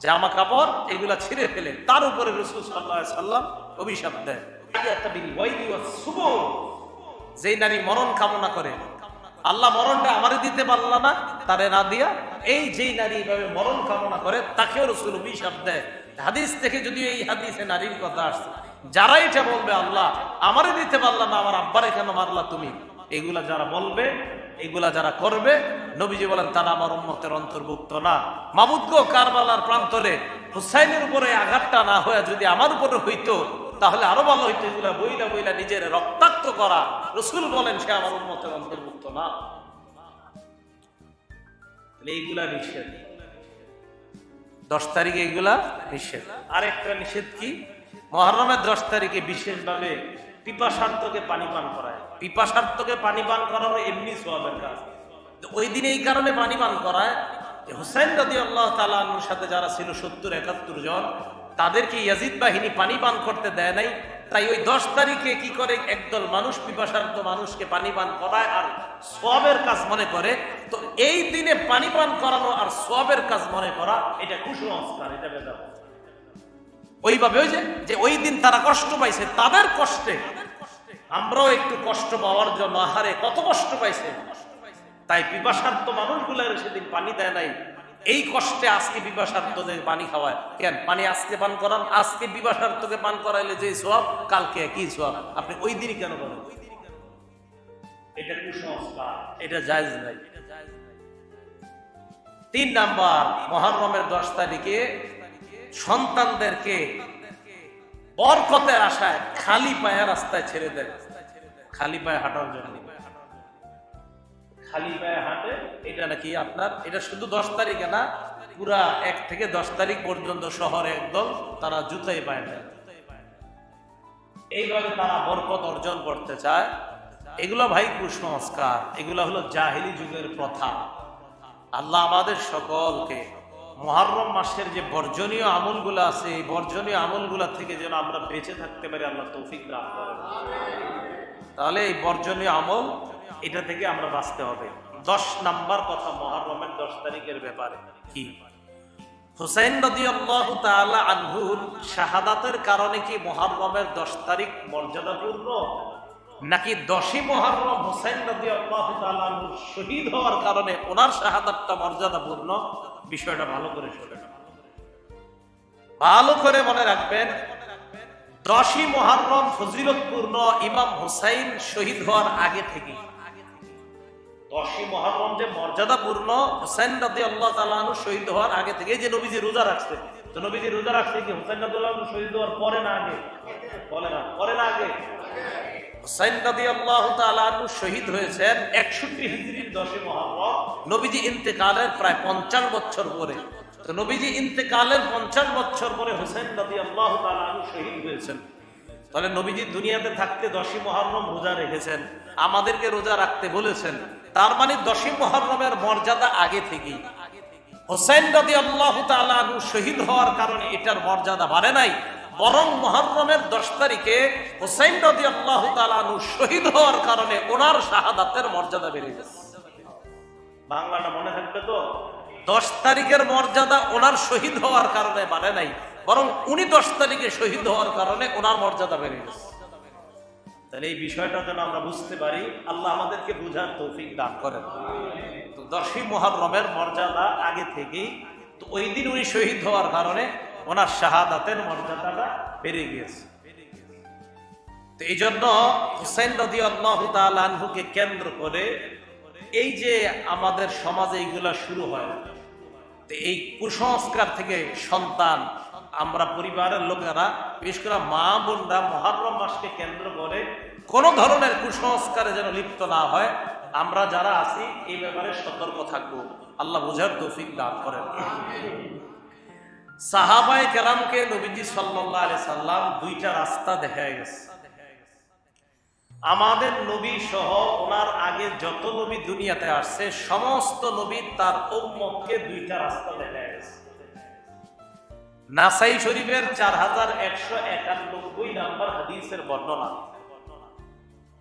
জামা কাপড় এগুলা ছিঁড়ে ফেলে, তার উপরে রাসূল সাল্লাল্লাহু আলাইহি ওয়াসাল্লাম অভিশাপ দেয়। যেই নারী মরণ কামনা করে, আল্লাহ মরণটা আমারে দিতে পারল না, তারে না দিয়া, এই যেই নারী এইভাবে মরণ কামনা করে তাকেও রাসূল অভিশাপ দেয়। হাদিস থেকে যদিও এই হাদিসে নারীর কথা আসছে, যারা এটা বলবে আল্লাহ আমারে দিতে পারলা না, আমার আব্বারে কেন মারলা তুমি, এগুলা যারা বলবে, এগুলা যারা করবে, নবীজি বলেন তারা আমার উম্মতের অন্তর্ভুক্ত না। মাবুদ গো, কারবালার প্রান্তরে হুসাইনের উপরে আঘাতটা না হয়ে যদি আমার উপরে হইতো তাহলে আরো ভালো হইতো। এগুলা বইলা বইলা নিজের রক্তাক্ত করা, রাসূল বলেন সে আমার উম্মতের অন্তর্ভুক্ত না। এইগুলা নিষেধ, 10 তারিখে এগুলা নিষেধ। আরেকটা নিষেধ কি, মুহররমের 10 তারিখে বিশেষভাবে পিপাসার্থকে পানি পান করায়। পিপাসার্থকে পানি পান করানো এমনি সওয়াবের কাজ। ওই দিন এই কারণে পানি পান করায়, হুসাইন রাদিয়াল্লাহু তাআলা আনহুর সাথে যারা ছিল ৭০-৭১ জন, তাদেরকে ইয়াজিদ বাহিনী পানি পান করতে দেয় নাই। তাই ওই 10 তারিখে কি করে একদল মানুষ পিপাসার্থ মানুষকে পানি পান করায় আর সওয়াবের কাজ মনে করে। তো এই দিনে পানি পান করানো আর সওয়াবের কাজ মনে করা, এটা কুসংস্কার, এটা বেদাত। ওইভাবে ওই যে ওই দিন তারা কষ্ট পাইছে, তাদের কষ্টে আমরাও একটু কষ্ট পাওয়ার জন্য, আহারে কত কষ্ট পাইছে, তাই পিপাসার্থ মানুষগুলোর সেদিন পানি দেয় নাই। এই কষ্টে আজকে পিপাসার্থদের পানি খাওয়ায় কেন? পানি আজকে পান করান, আজকে পিপাসার্থকে পান করাইলে যে সওয়াব, কালকে একই সওয়াব, আপনি ওই দিনই কেন করেন? এটা কুসংস্কার, এটা জায়েজ নাই। 3 নাম্বার, মুহররমের 10 তারিখে সন্তানদেরকে বরকতের আশায় খালি পায়ে রাস্তায় ছেড়ে দেয়, খালি পায়ে হাঁটার জন্য। খালি পায়ে হাঁটে, এটা নাকি আপনার, এটা শুধু 10 তারিখে না, পুরা 1 থেকে 10 তারিখ পর্যন্ত শহরে একদম তারা জুতাই পায় না। এইভাবে তারা বরকত অর্জন করতে চায়। এগুলো ভাই কুসংস্কার, এগুলো হলো জাহেলি যুগের প্রথা। আল্লাহ আমাদের সকলকে মুহররম মাসের যে বর্জনীয় আমলগুলো আছে, এই বর্জনীয় আমলগুলো থেকে যেন আমরা বেঁচে থাকতে পারি, আল্লাহ তৌফিক দান করেন। তাহলে এই বর্জনীয় আমল, এটা থেকে আমরা বাঁচতে হবে। 10 নাম্বার কথা মুহররমের 10 তারিখের ব্যাপারে কি? হুসাইন রাদিয়াল্লাহু তাআলা আনহুর শাহাদাতের কারণে কি মুহররমের 10 তারিখ মর্যাদাপূর্ণ, নাকি 10ই মুহররম হুসাইন রাদিয়াল্লাহু তাআলা আনহুর শহীদ হওয়ার কারণে ওনার শাহাদাতটা মর্যাদাপূর্ণ? বিষয়টা ভালো করে শুনেন, ভালো করে মনে রাখবেন। 10ই মুহররম ফজিলতপূর্ণ ইমাম হুসাইন শহীদ হওয়ার আগে থেকে। 10ই মুহররম যে মর্যাদাপূর্ণ, হুসাইন রাদিয়াল্লাহু তাআলা আনহু শহীদ হওয়ার আগে থেকে। যে নবীজি রোজা রাখছে, তো নবীজি রোজা রাখছে কি হুসাইন রাদিয়াল্লাহু আনহু শহীদ হওয়ার পরে না আগে? বলে না, পরে না আগে? হুসাইন রাদিয়াল্লাহু তাআলা আনহু শহীদ হয়েছেন 61 হিজরির 10ই মুহররম, নবীজি ইন্তেকালের প্রায় 50 বছর পরে। তো নবীজি ইন্তেকালের 50 বছর পরে হুসাইন রাদিয়াল্লাহু তাআলা আনহু শহীদ হয়েছেন। তাহলে নবীজি দুনিয়াতে থাকতে 10ই মুহররম রোজা রেখেছেন, আমাদেরকে রোজা রাখতে বলেছেন। তার মানে 10ই মুহররমের মর্যাদা আগে থেকেই। হুসাইন রাদিয়াল্লাহু তাআলা আনহু শহীদ হওয়ার কারণে এটার মর্যাদা বাড়ে নাই, বরং মুহররমের 10 তারিখে হুসাইন রাদিয়াল্লাহু তাআলা আনহু শহীদ হওয়ার কারণে ওনার শাহাদাতের মর্যাদা বেড়ে গেছে। বাংলাটা মনে থাকবে তো? 10 তারিখের মর্যাদা ওনার শহীদ হওয়ার কারণে বাড়ে নাই, বরং উনি 10 তারিখে শহীদ হওয়ার কারণে ওনার মর্যাদা বেড়ে গেছে। তাহলে এই বিষয়টা যেন আমরা বুঝতে পারি, আল্লাহ আমাদেরকে বুঝার তৌফিক দান করেন। তো 10ই মুহররমের মর্যাদা আগে থেকেই, তো ওই দিন উনি শহীদ হওয়ার কারণে ওনার শাহাদাতের মর্যাদাটা বেড়ে গিয়েছে। তো এই জন্য হুসাইন রাদিয়াল্লাহু তাআলা আনহুকে কেন্দ্র করে এই যে আমাদের সমাজে এইগুলা শুরু হয়, তো এই কুসংস্কার থেকে সন্তান, আমরা পরিবারের লোকেরা, বিশেষ করে মা বোনরা মুহররম মাসকে কেন্দ্র করে কোন ধরনের কুসংস্কারে যেন লিপ্ত না হয়, আমরা যারা আছি এই ব্যাপারে সতর্ক থাকবো। আল্লাহ বুঝার তৌফিক দান করেন। সাহাবায়ে কেরামকে নবীজি সাল্লাল্লাহু আলাইহি সাল্লাম 2টা রাস্তা দেখায় গেছে। আমাদের নবী সহ ওনার আগে যত নবী দুনিয়াতে আসছে, সমস্ত নবী তার উম্মতকে 2টা রাস্তা দেখায় গেছে। নাসাই শরীফের 4191 নম্বর হাদিসের বর্ণনা।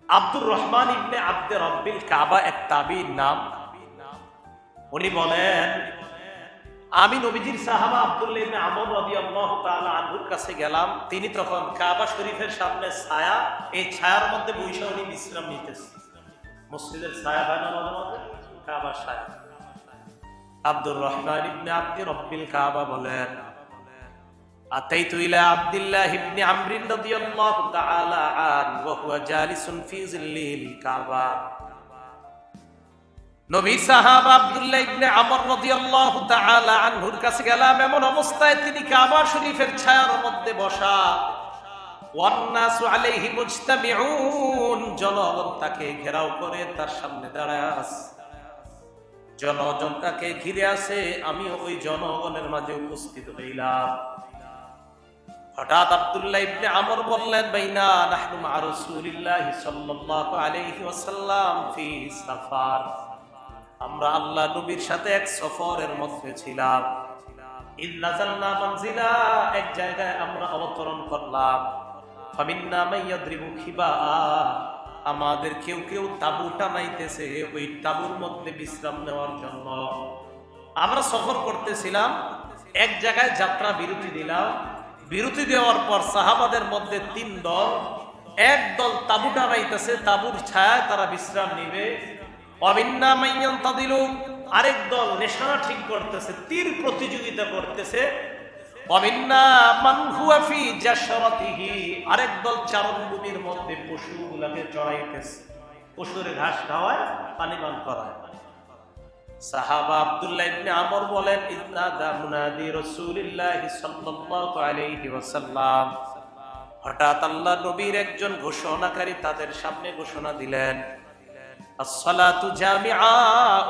আব্দুর রহমান ইবনে আব্দে রব্বিল কাবা এক তাবিঈর নাম। উনি বলেন, আমি নবীজির সাহাবা আব্দুল্লাহ ইবনে আমর রাদিয়াল্লাহু তাআলা আনহুর কাছে গেলাম। তিনি তখন কাবা শরীফের সামনে ছায়া, এই ছায়ার মধ্যে বসে উনি বিশ্রাম নিতেছে। মসজিদের ছায়া হয় না মাঝে মাঝে, কাবার ছায়া। আব্দুর রহমান ইবনে আব্দে রব্বিল কাবা বলেন, আতাইতু ইলা আব্দুল্লাহ ইবনে আমর রাদিয়াল্লাহু তাআলা আন ওয়া হুয়া জালিসুন ফি জিল্লিল কাবা। নবী সাহাবা আব্দুল্লাহ ইবনে আমর রাদিয়াল্লাহু তাআলা আনহুর কাছে গেলাম, এমন অবস্থায় তিনি কাবা শরীফের ছায়ার মধ্যে বসা। ওয়ান নাসু আলাইহি মুজতামিউন, জনগণ তাকে ঘেরাও করে তার সামনে দাঁড়ায় আছে। জনগণ তাকে ঘিরে আছে, আমি ওই জনগণের মাঝে উপস্থিত হইলাম। হঠাৎ আব্দুল্লাহ ইবনে আমর বললেন, বাইনা নাহনু মা রাসূলিল্লাহি সাল্লাল্লাহু আলাইহি ওয়াসাল্লাম ফি সাফার, আমরা আল্লাহ নবীর সাথে এক সফরের মধ্যে ছিলাম। ইয নাযালনা মানজিলা, এক জায়গায় আমরা অবতরণ করলাম। ফামিন্না মান ইয়াদরিবু খিবা, আমাদের কেউ কেউ তাবু টানাইতেছে ওই তাবুর মধ্যে বিশ্রাম নেওয়ার জন্য। আমরা সফর করতেছিলাম, এক জায়গায় যাত্রা বিরতি দিলাম। বিরতি দেওয়ার পর সাহাবাদের মধ্যে তিন দল, এক দল তাবু টানাইতেছে, তাবুর ছায়ায় তারা বিশ্রাম নিবে। অবিন্না মাইয়ান তাদিলু, আরেক দল নিশানা ঠিক করতেছে, তীর প্রতিযোগিতা করতেছে। অবিন্না মান হুয়া ফি জাশরাতিহি, আরেক দল চারণভূমির মধ্যে পশুগুলোকে চড়াইতেছে, পশুর ঘাস খাওয়ায়, পানি পান করায়। সাহাবা আব্দুল্লাহ ইবনে আমর বলেন, ইজনাদা মুনাদি রাসূলিল্লাহি সাল্লাল্লাহু আলাইহি ওয়াসাল্লাম, হঠাৎ আল্লাহ নবীর একজন ঘোষণাকারী তাদের সামনে ঘোষণা দিলেন, আসসালাতু জামিআ,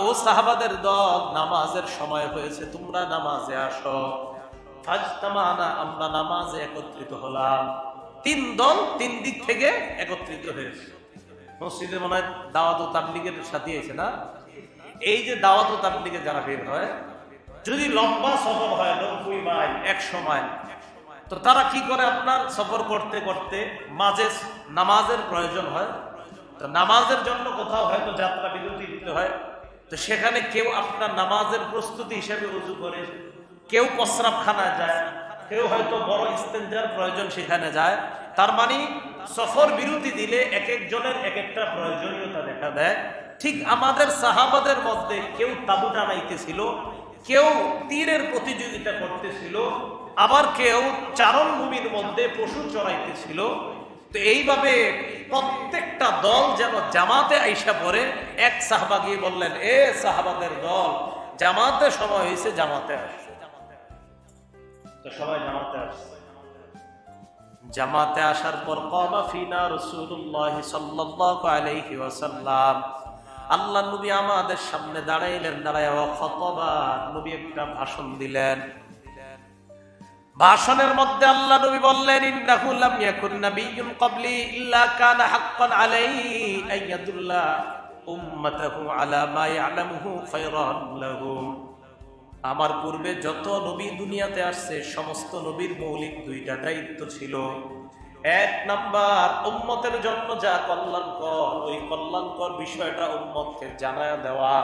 ও সাহাবাদের দল, নামাজের সময় হয়েছে, তোমরা নামাজে আসো। ফাজতামানা, আমরা নামাজে একত্রিত হলাম। তিন দল তিন দিক থেকে একত্রিত হয়েছে। মসজিদে মনে হয় দাওয়াত ও তাবলীগের সাথে আছে না? এই যে দাওয়াত ও তাবলীগে যারা বের হয়, যদি লম্বা সফর হয় 90 মাইল 100 মাইল, তো তারা কি করে, আপনার সফর করতে করতে মাঝে নামাজের প্রয়োজন হয়, তো নামাজের জন্য কোথাও হয়তো যাত্রা বিরতি দিতে হয়, তো সেখানে কেউ আপনার নামাজের প্রস্তুতি হিসেবে উযু করে, কেউ প্রস্রাবখানায় যায়, কেউ হয়তো বড় ইস্তেঞ্জার প্রয়োজন সেখানে যায়। তার মানে সফর বিরতি দিলে এক একজনের এক একটা প্রয়োজনীয়তা দেখা দেয়। ঠিক আমাদের সাহাবাদের মধ্যে কেউ তাবু টানাইতেছিল, কেউ তীরের প্রতিযোগিতা করতেছিল, আবার কেউ চারণভূমির মধ্যে পশু চড়াইতেছিল। তো এইভাবে প্রত্যেকটা দল যেন জামাতে আইসা পড়ে। এক সাহাবা গিয়ে বললেন, এ সাহাবাদের দল, জামাতে সময় হয়েছে, জামাতে আসছে। তো সবাই জামাতে আসছে। জামাতে আসার পর ক্বামা ফিনা রাসূলুল্লাহ সাল্লাল্লাহু আলাইহি ওয়াসাল্লাম, আল্লাহ নবী আমাদের সামনে দাঁড়াইলেন। দাঁড়ায় খুতবা, নবী একটা ভাষণ দিলেন। ভাষণের মধ্যে আল্লাহ নবী বললেন, ইন্নাহু লাম ইয়াকুন নাবিয়্যুন ক্বাবলি ইল্লা কানা হাক্কান আলাইহি আইয়াদুল্লাহ উম্মাতাহু আলা মা ইয়ালামুহু খায়রান লাহুম, আমার পূর্বে যত নবী দুনিয়াতে আসছে সমস্ত নবীর মৌলিক দুইটা দায়িত্ব ছিল। এক নাম্বার, উম্মতের জন্য যা কল্যাণকর, ওই কল্যাণকর বিষয়টা উম্মতকে জানায়া দেওয়া।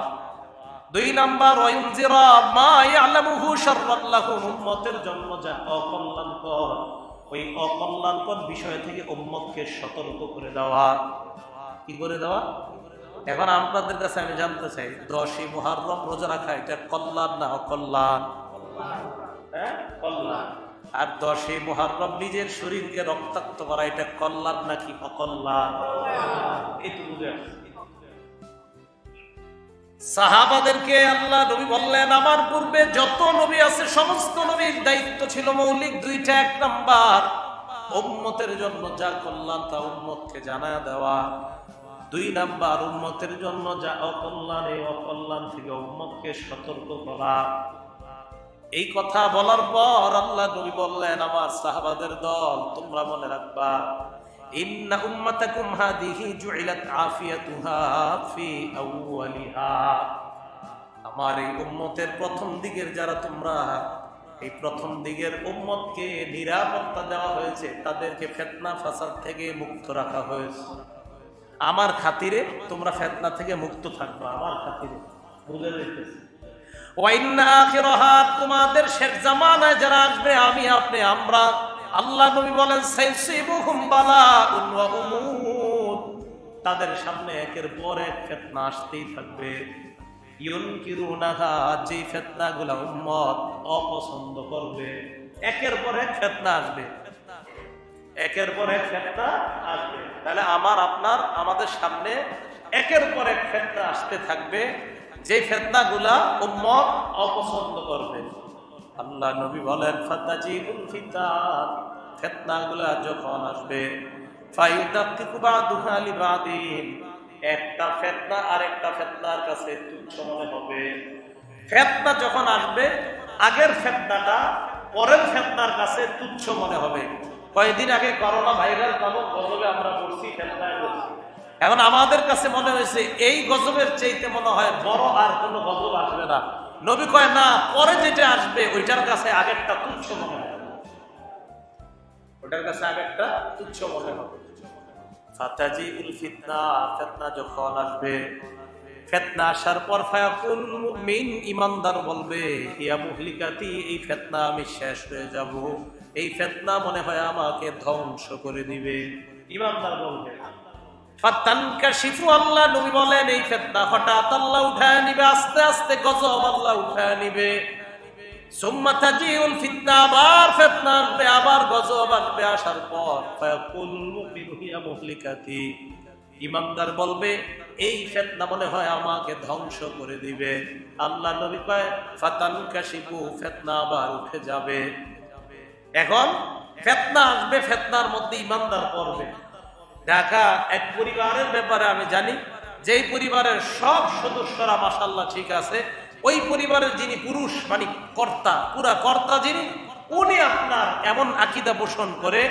দুই নাম্বার, ওয়াইনজিরা মা ইয়ালামুহু শাররান লাহুম, উম্মতের জন্য যা অকল্যাণকর, ওই অকল্যাণকর বিষয় থেকে উম্মতকে সতর্ক করে দেওয়া। কি করে দেওয়া? এখন আপনাদের কাছে আমি জানতে চাই, 10ই মুহররম রোজা রাখা এটা কল্যাণ না অকল্যাণ? কল্যাণ। আর 10ই মুহররম নিজের শরীরকে রক্তাক্ত করা এটা কল্যাণ নাকি অকল্যাণ? সাহাবাদেরকে আল্লাহ নবী বললেন, আমার পূর্বে যত নবী আছে সমস্ত নবীর দায়িত্ব ছিল মৌলিক দুইটা। এক নাম্বার, উম্মতের জন্য যা কল্যাণ তা উম্মতকে জানায় দেওয়া। দুই নাম্বার, উম্মতের জন্য যা অকল্যাণ, এই অকল্যাণ থেকে উম্মতকে সতর্ক করা। এই কথা বলার পর আল্লাহ নবী বললেন, আমার সাহাবাদের দল, তোমরা মনে রাখবা, ইন্না উম্মাতাকুম হাদিহি জুইলাত আফিয়াতুহা ফি আউয়ালিহা, আমার এই উম্মতের প্রথম দিকের যারা তোমরা, এই প্রথম দিকের উম্মতকে নিরাপত্তা দেওয়া হয়েছে, তাদেরকে ফিতনা ফাসাদ থেকে মুক্ত রাখা হয়েছে। আমার খাতিরে তোমরা ফিতনা থেকে মুক্ত থাকবা, আমার খাতিরে। বুঝে যাইতেছে? ওয়াইন্না আখিরাহা, তোমাদের শেষ জামানায় যারা আসবে, আমি আপনি আমরা, আল্লাহ নবী বলেন, সাইসিবুহুম বালাউন ওয়া উমুর, তাদের সামনে একের পর এক ফিতনা আসতেই থাকবে। ইউনকিরুনাহা, যে ফিতনাগুলো উম্মত অপছন্দ করবে, একের পর এক ফিতনা আসবে, একের পর এক ফিতনা আসবে। তাহলে আমার আপনার আমাদের সামনে একের পর এক ফিতনা আসতে থাকবে, যে ফিতনাগুলা উম্মত অপছন্দ করবে। আল্লাহ নবী বলেন, ফাতাজিবুল ফিতান, ফিতনাগুলা যখন আসবে, ফায়ুদাক্কিকু বাদুহা লিবাদিন, একটা ফিতনা আরেকটা ফিতনার কাছে তুচ্ছ মনে হবে। ফিতনা যখন আসবে, আগের ফিতনাটা পরের ফিতনার কাছে তুচ্ছ মনে হবে। কয়েকদিন আগে করোনা ভাইরাস নামক গজবে আমরা পড়ছি, ফিতনায় পড়ছি। এখন আমাদের কাছে মনে হয়েছে এই গজবের চাইতে মনে হয় বড় আর কোনো গজব আসবে না। নবী কয় না, পরে যেটা আসবে ওইটার কাছে আগেরটা তুচ্ছ মনে হবে, ওটার কাছে আগেরটা তুচ্ছ মনে হবে। ফাতাজিউল ফিতনা, ফিতনা যখন আসবে, ফিতনা আসার পর ফায়াকুল মুমিন, ঈমানদার বলবে ইয়া মুহলিকাতি, এই ফিতনা আমি শেষ হয়ে যাব, এই ফিতনা মনে হয় আমাকে ধ্বংস করে দিবে। ঈমানদার বলবে। ফাতানকাশিফু, আল্লাহ নবী বলেন এই ফিতনা হঠাৎ আল্লাহ উঠায় নিবে, আস্তে আস্তে গজব আল্লাহ উঠায় নিবে। সুম্মা তাজিউল ফিতনা, আবার ফিতনা আসবে, আবার গজব আসবে। আসার পর ফায়াকুল মুমিনু ইয়া মুহলিকাতি, ঈমানদার বলবে এই ফিতনা মনে হয় আমাকে ধ্বংস করে দিবে। আল্লাহ নবী কয় ফাতানকাশিফু, ফিতনা আবার উঠে যাবে। এখন ফিতনা আসবে, ফিতনার মধ্যে ঈমানদার পড়বে। ঢাকা এক পরিবারের ব্যাপারে আমি জানি, যেই পরিবারের সব সদস্যরা মাশাআল্লাহ ঠিক আছে, ওই পরিবারের যিনি পুরুষ মানে কর্তা, পুরা কর্তা যিনি, উনি আপনার এমন আকীদা পোষণ করে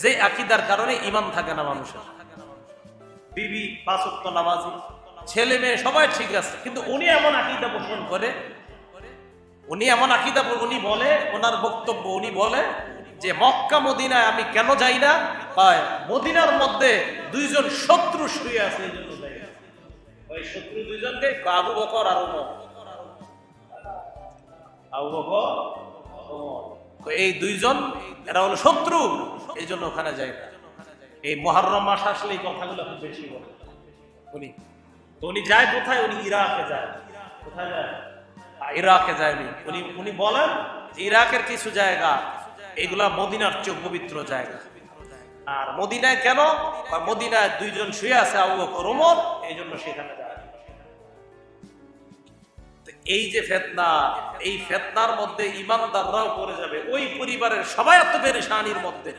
যে আকীদার কারণে ঈমান থাকে না মানুষের। বিবি 5 ওয়াক্ত নামাজি, ছেলে মেয়ে সবাই ঠিক আছে, কিন্তু উনি এমন আকীদা পোষণ করে, উনি বলে, ওনার বক্তব্য, উনি বলে যে মক্কা মদিনায় আমি কেন যাই না, মদিনার মধ্যে দুইজন শত্রু শুয়ে আছে, এই জন্য যাই। ওই শত্রু দুইজনকে আবু বকর আর ওমর, আবু বকর ওমর, এই দুইজন এরা হলো শত্রু, এই জন্য ওখানে যাই না। এই মুহররম মাস আসলে এই কথাগুলো খুব বেশি বলে উনি যায় কোথায়, উনি ইরাকে যায়। কোথায় যায়? ইরাকে যায়নি। উনি বলেন ইরাকের কিছু জায়গা এগুলা মদিনার চেয়ে পবিত্র জায়গা। আর মদিনায় কেন? মদিনায় দুইজন শুয়ে আছে, আবু বকর ওমর, এই জন্য সেখানে যায়। এই যে ফিতনা, এই ফিতনার মধ্যে ঈমানদাররাও পড়ে যাবে। ওই পরিবারের সবাই এত পেরেশানির মধ্যে,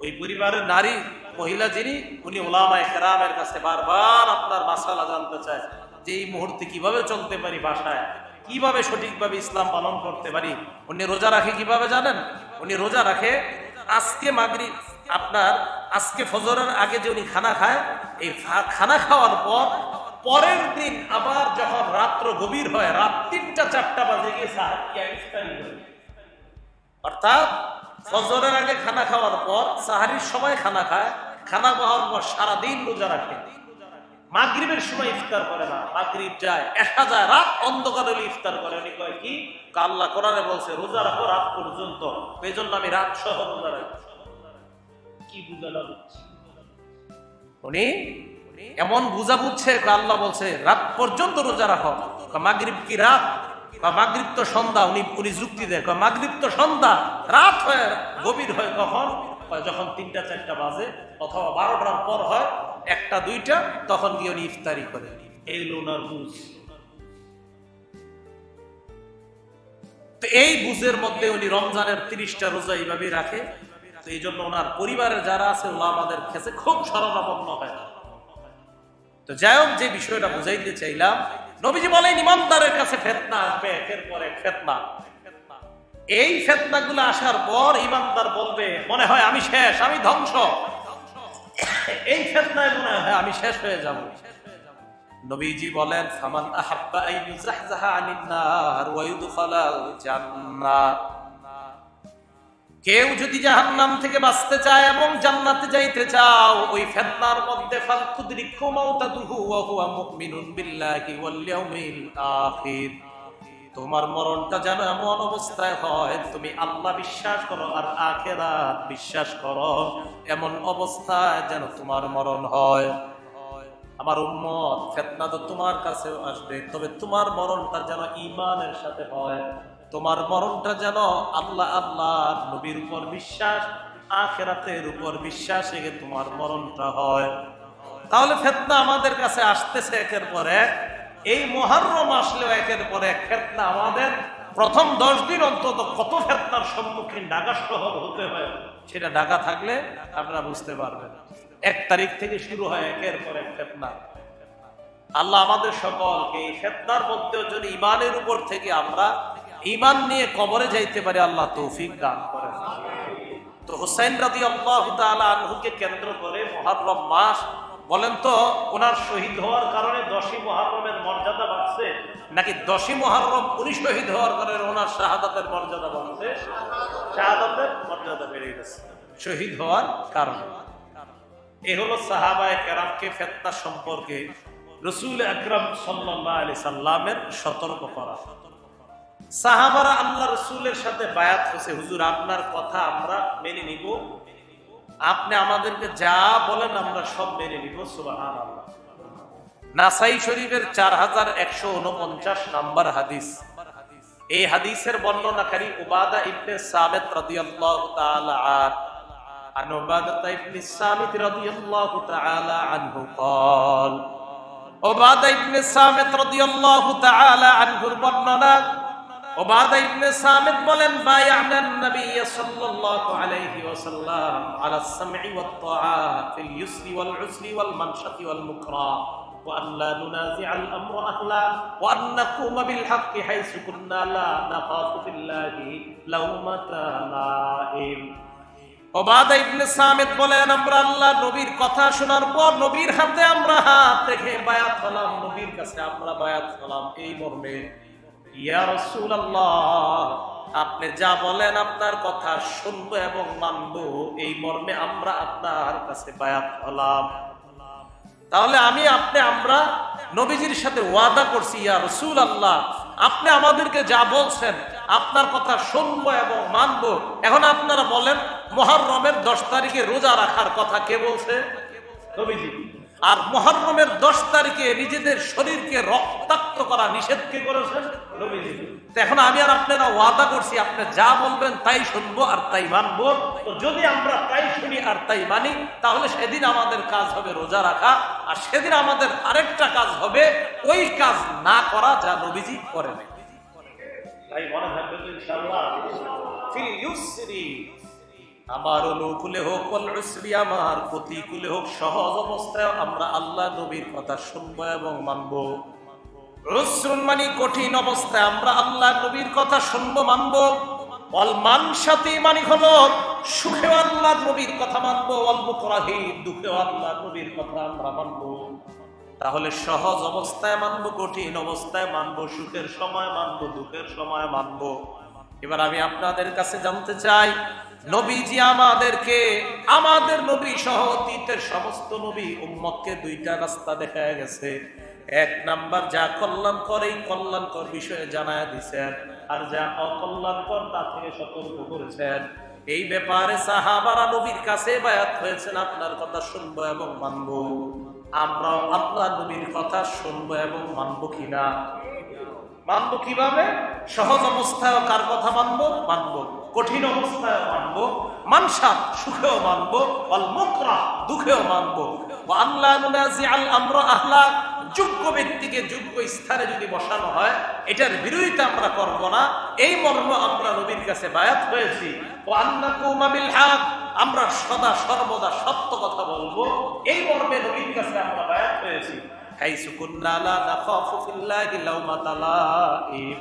ওই পরিবারের নারী মহিলা যিনি, উনি উলামায়ে কেরামের কাছে বারবার আপনার মাসালা জানতে চায় যে এই মুহূর্তে কিভাবে চলতে পারি, বাসায় কিভাবে সঠিকভাবে ইসলাম পালন করতে পারি। উনি রোজা রাখে কিভাবে জানেন? উনি রোজা রাখে আজকে মাগরিব, আপনার আজকে ফজরের আগে যে উনি খানা খায়, এই খানা খাওয়ার পর পরের দিন আবার যখন রাত্র গভীর হয়, রাত 3টা-4টা বাজে গিয়ে ইফতারি করে। অর্থাৎ ফজরের আগে খানা খাওয়ার পর সাহারির সময় খানা খায়, খানা খাওয়ার পর সারাদিন রোজা রাখে, মাগরিবের সময় ইফতার করে না, মাগরিব যায়, এসা যায়, রাত অন্ধকার হলে ইফতার করে। উনি কয় কি, আল্লাহ কোরআনে বলছে রোজা রাখো রাত পর্যন্ত, এই জন্য আমি রাত সহ রোজা রাখি। কি বুঝালা বুঝছি? উনি এমন বুঝা বুঝছে, আল্লাহ বলছে রাত পর্যন্ত রোজা রাখো। মাগরিব কি রাত? বা মাগরিব তো সন্ধ্যা। উনি যুক্তি দেয়, মাগরিব তো সন্ধ্যা, রাত হয় গভীর হয় কখন? যখন 3টা-4টা বাজে, অথবা 12টার পর হয়, 1টা-2টা, তখন গিয়ে উনি ইফতারি করে। এই ওনার বুঝ। তো এই বুঝের মধ্যে উনি রমজানের 30টা রোজা এইভাবে রাখে। তো এই জন্য ওনার পরিবারের যারা আছে ওলামাদের কাছে খুব শরণাপন্ন হয়। তো যাই হোক, যে বিষয়টা বুঝাইতে চাইলাম, নবীজি বলেন ঈমানদারের কাছে ফিতনা আসবে, একের পর এক ফিতনা। এই ফিতনাগুলো আসার পর ঈমানদার বলবে মনে হয় আমি শেষ, আমি ধ্বংস, এই ফিতনায় মনে হয় আমি শেষ হয়ে যাব। নবীজি বলেন ফামান আহাব্বা আন ইউযাহযাহা আনিন নার ওয়া ইউদখালাল জান্নাহ, কেউ যদি জাহান্নাম থেকে বাঁচতে চায় এবং জান্নাতে যাইতে চাও, ওই ফিতনার মধ্যে ফালতুদরিকু মাউতাতুহু ওয়া হুয়া মুমিনুন বিল্লাহি ওয়াল ইয়াউমিল আখির, তোমার মরণটা যেন এমন অবস্থায় হয় তুমি আল্লাহ বিশ্বাস করো আর আখিরাত বিশ্বাস করো, এমন অবস্থায় যেন তোমার মরণ হয়। আমার উম্মত, ফিতনা তো তোমার কাছেও আসবে, তবে তোমার মরণটা যেন ঈমানের সাথে হয়, তোমার মরণটা যেন আল্লাহ আল্লাহর নবীর উপর বিশ্বাস, আখিরাতের উপর বিশ্বাস রেখে তোমার মরণটা হয়। তাহলে ফিতনা আমাদের কাছে আসতেছে একের পর এক। এই মুহররম আসলেও একের পর এক ফিতনা আমাদের প্রথম 10 দিন অন্তত কত ফিতনার সম্মুখীন ঢাকা শহর হতে হয়, সেটা ঢাকা থাকলে আপনারা বুঝতে পারবেন। 1 তারিখ থেকে শুরু হয় একের পর এক ফিতনা। আল্লাহ আমাদের সকলকে এই ফিতনার মধ্যেও যদি ঈমানের উপর থেকে আমরা ঈমান নিয়ে কবরে যাইতে পারে আল্লাহ তৌফিক দান করেন। তো হুসাইন রাদিয়াল্লাহু তাআলা আনহুকে কেন্দ্র করে মুহররম মাস, বলেন তো ওনার শহীদ হওয়ার কারণে 10ই মুহররমের মর্যাদা বাড়ছে, নাকি 10ই মুহররম উনি শহীদ হওয়ার কারণে ওনার শাহাদাতের মর্যাদা বাড়ছে? শাহাদাতের মর্যাদা বেড়ে গেছে শহীদ হওয়ার কারণে। এই হলো সাহাবায়ে কেরামকে ফিতনা সম্পর্কে রাসূল আকরাম সাল্লাল্লাহু আলাইহি সাল্লামের সতর্ক করা। সাহাবারা আল্লাহ রাসূলের সাথে বায়াত হয়েছে, হুজুর আপনার কথা আমরা মেনে নিব, আপনি আমাদেরকে যা বলেন আমরা সব মেনে নিব। সুবহানাল্লাহ। নাসাই শরীফের 4149 নম্বর হাদিস। এই হাদিসের বর্ণনাকারী উবাদা ইবনে সামিত রাদিয়াল্লাহু তাআলা عن عبادة بن الصامت رضي الله تعالى عنه قال عبادة بن الصامت رضي الله تعالى عنه বর্ণনা عبادة بن الصامت বলেন بايعنا النبي صلى الله عليه وسلم على السمع والطاعة في اليسر والعسر والمنشط والمكره وأن لا ننازع الأمر أهلا وأن نقوم بالحق حيث كنا لا نخاف في الله لومة لائم। উবাদা ইবনে সামিত বলেন আমরা আল্লাহ নবীর কথা শোনার পর নবীর হাতে আমরা হাত রেখে বায়াত হলাম, নবীর কাছে আমরা বায়াত হলাম এই মর্মে, ইয়া রাসূলুল্লাহ আপনি যা বলেন আপনার কথা শুনবো এবং মানবো, এই মর্মে আমরা আপনার কাছে বায়াত হলাম। তাহলে আমরা নবীজির সাথে ওয়াদা করছি, ইয়া রাসূলুল্লাহ আপনি আমাদেরকে যা বলছেন আপনার কথা শুনবো এবং মানবো। এখন আপনারা বলেন মুহররমের 10 তারিখে রোজা রাখার কথা কে বলছে? নবীজি। আর মুহররমের 10 তারিখে নিজেদের শরীরকে রক্তাক্ত করা নিষেধ কে করেছেন? নবীজি। তো এখন আমি আর আপনারা ওয়াদা করছি আপনি যা বলবেন তাই শুনবো আর তাই মানবো। তো যদি আমরা তাই শুনি আর তাই মানি, তাহলে সেদিন আমাদের কাজ হবে রোজা রাখা, আর সেদিন আমাদের আরেকটা কাজ হবে ওই কাজ না করা যা নবীজি করেন। তাই মনে থাকবে ইনশাআল্লাহ ফিল ইউসরি, আমার অনুকূলে হোক ওয়াল উসরি, আমার প্রতিকূলে হোক, সহজ অবস্থায় আমরা আল্লাহ নবীর কথা শুনবো এবং মানবো। উসরুন মানে কঠিন অবস্থায় আমরা আল্লাহ নবীর কথা শুনবো মানবো। ওয়াল মানশাতি মানে হলো সুখে আল্লাহ নবীর কথা মানবো, ওয়াল মুকরাহি দুঃখে আল্লাহ নবীর কথা আমরা মানবো। তাহলে সহজ অবস্থায় মানবো, কঠিন অবস্থায় মানবো, সুখের সময় মানবো, দুঃখের সময় মানবো। এবার আমি আপনাদের কাছে জানতে চাই, নবীজি আমাদেরকে, আমাদের নবী সহ অতীতের সমস্ত নবী উম্মতকে দুইটা রাস্তা দেখায় গেছে। এক নাম্বার, যা কল্যাণকর এই কল্যাণকর বিষয়ে জানায় দিয়েছেন, আর যা অকল্যাণকর তা থেকে সতর্ক করেছেন। এই ব্যাপারে সাহাবারা নবীর কাছে বায়াত হয়েছেন আপনার কথা শুনবো এবং মানবো। আমরাও আল্লাহ নবীর কথা শুনবো এবং মানবো কিনা? মানবো কিভাবে? সহজ অবস্থায় কার কথা মানবো? মানবো। কঠিন অবস্থায় মানবো। মানসা সুখেও মানবো, ওয়াল মুকরাহ দুঃখেও মানবো। ওয়া আল্লা নুনাজিআল আমরা আহলা, যোগ্য ব্যক্তিকে যোগ্য স্থানে যদি বসানো হয় এটার বিরোধিতা আমরা করব না, এই মর্মে আমরা নবীর কাছে বায়াত হয়েছি। ওয়া আন্নাকুমা বিল হক, আমরা সদা সর্বদা সত্য কথা বলবো, এই মর্মে নবীর কাছে আমরা বায়াত হয়েছি। হাইসু কুন্না লা নাখাফু ফিল্লাহি লাউমাতা লাইম,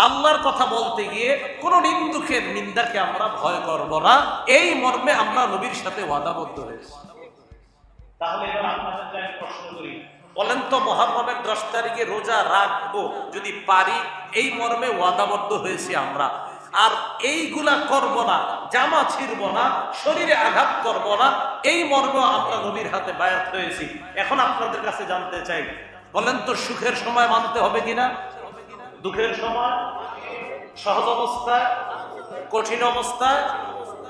আল্লাহর কথা বলতে গিয়ে কোন নিন্দুকের নিন্দাকে আমরা ভয় করব না, এই মর্মে আমরা নবীর সাথে ওয়াদাবদ্ধ হয়েছি। তাহলে এবার আপনাদের আমি প্রশ্ন করি, বলেন তো মুহররমের 10 তারিখে রোজা রাখবো যদি পারি, এই মর্মে ওয়াদাবদ্ধ হয়েছি আমরা। আর এইগুলা করব না, জামা ছিড়ব না, শরীরে আঘাত করব না, এই মর্মে আমরা নবীর হাতে বায়াত হয়েছি। এখন আপনাদের কাছে জানতে চাই, বলেন তো সুখের সময় মানতে হবে কিনা? দুঃখের সময়, সহজ অবস্থায়, কঠিন অবস্থায়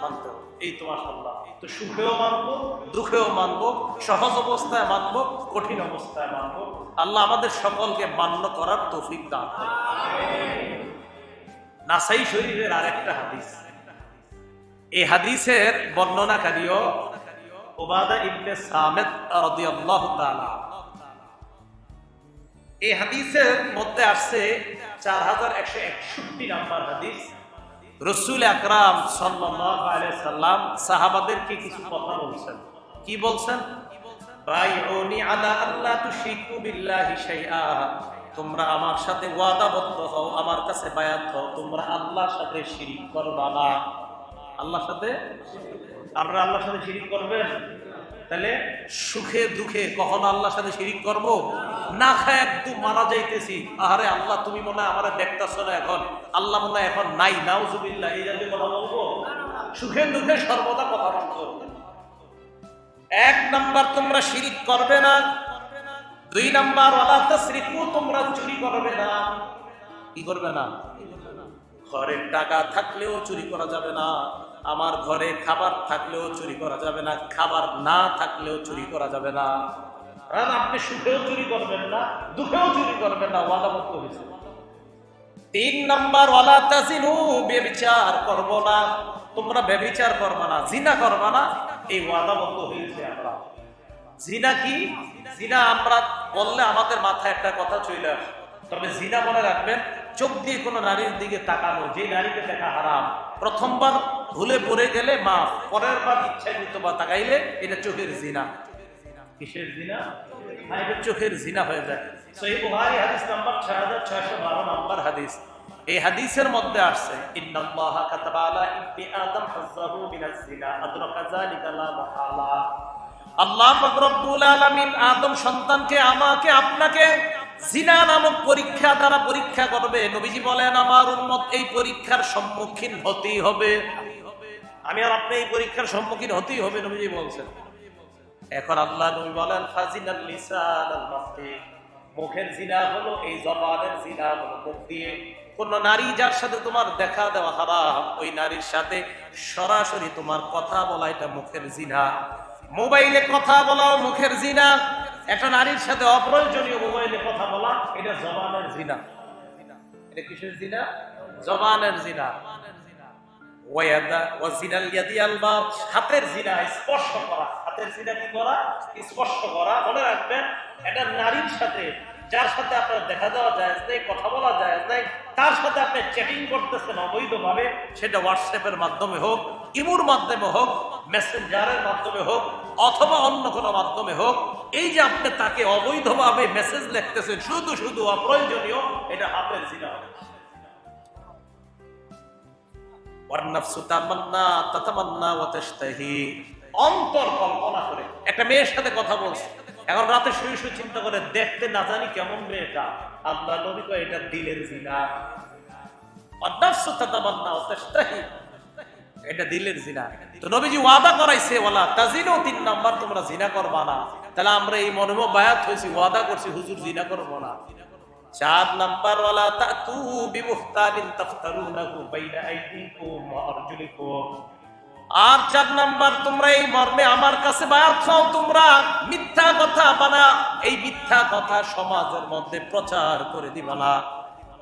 মানতে হবে। এই তো মাশাআল্লাহ, তো সুখেও মানবো, দুঃখেও মানবো, সহজ অবস্থায় মানবো, কঠিন অবস্থায় মানবো। আল্লাহ আমাদের সকলকে মান্য করার তৌফিক দান করুন। নাসাই শরীফের আরেকটা হাদিস, এই হাদিসের বর্ণনাকারীও উবাদা ইবনে সামিত রাদিয়াল্লাহু তাআলা। এই হাদিসের মধ্যে আসছে 4161 নাম্বার হাদিস। রাসূল আকরাম সাল্লাল্লাহু আলাইহি সাল্লাম সাহাবাদেরকে কিছু কথা বলছেন। কি বলছেন? বাইউনি আলা আল্লা তুশরিকু বিল্লাহি শাইআ তোমরা আমার সাথে ওয়াদাবদ্ধ হও, আমার কাছে বায়াত হও, তোমরা আল্লাহর সাথে শিরিক করবা না। আল্লাহর সাথে, আপনারা আল্লাহর সাথে শিরিক করবেন? তাহলে সুখে দুঃখে কখনো আল্লাহর সাথে শিরিক করব না? খায় একটু মারা যাইতেছি, আরে আল্লাহ তুমি মনে হয় আমার দেখতেছো না, এখন আল্লাহ মনে হয় এখন নাই, নাউজুবিল্লাহ, এই জাতীয় কথা বলবো? সুখে দুঃখে সর্বদা কথা বলছো। এক নাম্বার, তোমরা শিরিক করবে না। দুই নাম্বার, ওয়ালা তাসরিকু, তোমরা চুরি করবে না। কি করবে না? ঘরের টাকা থাকলেও চুরি করা যাবে না, আমার ঘরে খাবার থাকলেও চুরি করা যাবে না, খাবার না থাকলেও চুরি করা যাবে না। আপনি সুখেও চুরি করবেন না, দুঃখেও চুরি করবেন না, ওয়াদাবদ্ধ হয়েছে। তিন নাম্বার, ওয়ালা তাজিনু, ব্যভিচার করবো না, তোমরা ব্যভিচার করবা না, জিনা করবা না, এই ওয়াদাবদ্ধ হয়েছে আমরা। জিনা কি? জিনা আমরা বললে আমাদের মাথায় একটা কথা চলে আসে, তবে জিনা মনে রাখবেন, চোখ দিয়ে কোনো নারীর দিকে তাকানো, যে নারীকে দেখা হারাম, প্রথমবার ভুলে পড়ে গেলে মাফ, পরের বার ইচ্ছাকৃত বা তাকাইলে এটা চোখের জিনা। কিসের জিনা? এটা চোখের জিনা হয়ে যায়। সহিহ বুখারী হাদিস নাম্বার 6612 নম্বর হাদিস। এই হাদিসের মধ্যে আসছে, ইন্নাল্লাহা কাতাবা আলা ইবনি আদম হাজ্জাহু মিনাজ জিনা আদরাকা যালিকা লা মাহালা। আল্লাহ পাক রব্বুল আলামিন আদম সন্তানকে, আমাকে, আপনাকে জিনা নামক পরীক্ষা দ্বারা পরীক্ষা করবে। নবীজি বলেন, আমার উম্মত এই পরীক্ষার সম্মুখীন হতেই হবে। আমি আর আপনি এই পরীক্ষার সম্মুখীন হতেই হবে, নবীজি বলছেন। এখন আল্লাহ নবী বলেন, ফাজিনাল লিসান আল মাফতি, মুখের জিনা হলো, এই জবানের জিনা হলো মুখ দিয়ে। কোন নারী যার সাথে তোমার দেখা দেওয়া হারাম, ওই নারীর সাথে সরাসরি তোমার কথা বলা, এটা মুখের জিনা। মোবাইলে কথা বলাও মুখের জিনা। একটা নারীর সাথে অপ্রয়োজনীয় মোবাইলে কথা বলা, এটা জবানের জিনা। এটা কিসের জিনা? জবানের জিনা। হাতের জিনা, স্পর্শ করা। হাতের জিনা কি করা? স্পর্শ করা। মনে রাখবেন, এটা নারীর সাথে, যার সাথে আপনার দেখা দেওয়া যায় নাই, কথা বলা যায় নাই, তার সাথে আপনি চ্যাটিং করতেছেন অবৈধভাবে, সেটা হোয়াটসঅ্যাপের মাধ্যমে হোক, ইমোর মাধ্যমে হোক, মেসেঞ্জারের মাধ্যমে হোক, অথবা অন্য কোনো মাধ্যমে হোক, এই যে আপনি তাকে অবৈধভাবে মেসেজ লিখতেছেন, শুধু শুধু অপ্রয়োজনীয়, এটা হাতের জিনা। অন্তর কল্পনা করে একটা মেয়ের সাথে কথা বলছে, এখন রাতে শুয়ে শুয়ে চিন্তা করে, দেখতে না জানি কেমন মেয়েটা, আল্লাহ নবী কয় এটা দিলের জিনা। এটা দিলের জিনা। তো নবীজি ওয়াদা করাইছে, ওয়ালা তাজিনু, 3 নাম্বার, তোমরা জিনা করবা না। তাহলে আমরা এই মনে বায়াত হয়েছি, ওয়াদা করছি, হুজুর জিনা করবো না। 4 নাম্বার, ওয়ালা তাতু বিবুহতানিন তাফতারুনাহু বাইনা আইদিকুম ওয়া আরজুলিকুম। আর 4 নাম্বার, তোমরা এই মর্মে আমার কাছে বায়াত হও, তোমরা মিথ্যা কথা বানা, এই মিথ্যা কথা সমাজের মধ্যে প্রচার করে দিবা না।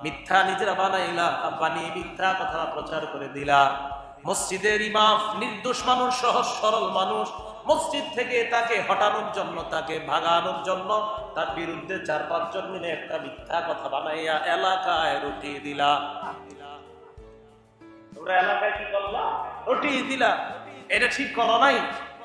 মিথ্যা নিজেরা বানাইলা, বানিয়ে মিথ্যা কথা প্রচার করে দিলা। মসজিদের ইমাম নির্দোষ মানুষ, সহজ সরল মানুষ, মসজিদ থেকে তাকে হটানোর জন্য, তাকে ভাগানোর জন্য তার বিরুদ্ধে 4-5 জন মিলে একটা মিথ্যা কথা বানাইয়া এলাকায় রটিয়ে দিলা। তোমরা এলাকায় কি করলা? রটিয়ে দিলা। এটা ঠিক করো নাই,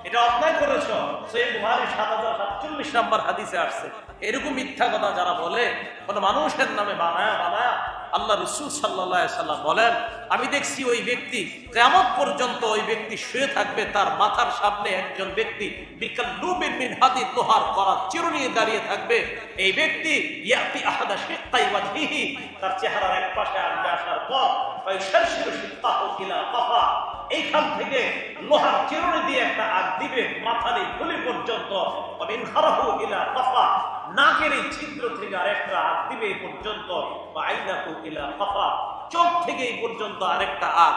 এটা অন্যায় করেছো। সহিহ বুখারী 7047 নম্বর হাদিসে আসছে, এরকম মিথ্যা কথা যারা বলে কোন মানুষের নামে বানায়া বানায়া, আল্লাহ রাসূল সাল্লাল্লাহু আলাইহি সাল্লাম বলেন, আমি দেখছি ওই ব্যক্তি কিয়ামত পর্যন্ত ওই ব্যক্তি শুয়ে থাকবে, তার মাথার সামনে একজন ব্যক্তি বিকাল্লুবিন মিন হাদিদ, লোহার করা চিরুনি দাঁড়িয়ে থাকবে। এই ব্যক্তি ইয়াতি আহাদা শিক্কাই ওয়াজহিহি, তার চেহারার এক পাশে আসবে, আসার পর ফায়ুশারশিরু শিক্কাহু ইলা কাফা, এইখান থেকে লোহার চিরুনি দিয়ে একটা আগ দিবে মাথার এই খুলি পর্যন্ত, মিন খারাহু ইলা কাফা, নাকের এই ছিদ্র থেকে আরেকটা আগ দিবে এই পর্যন্ত, আইনাহু ইলা কাফা, চোখ থেকে এই পর্যন্ত আরেকটা আগ।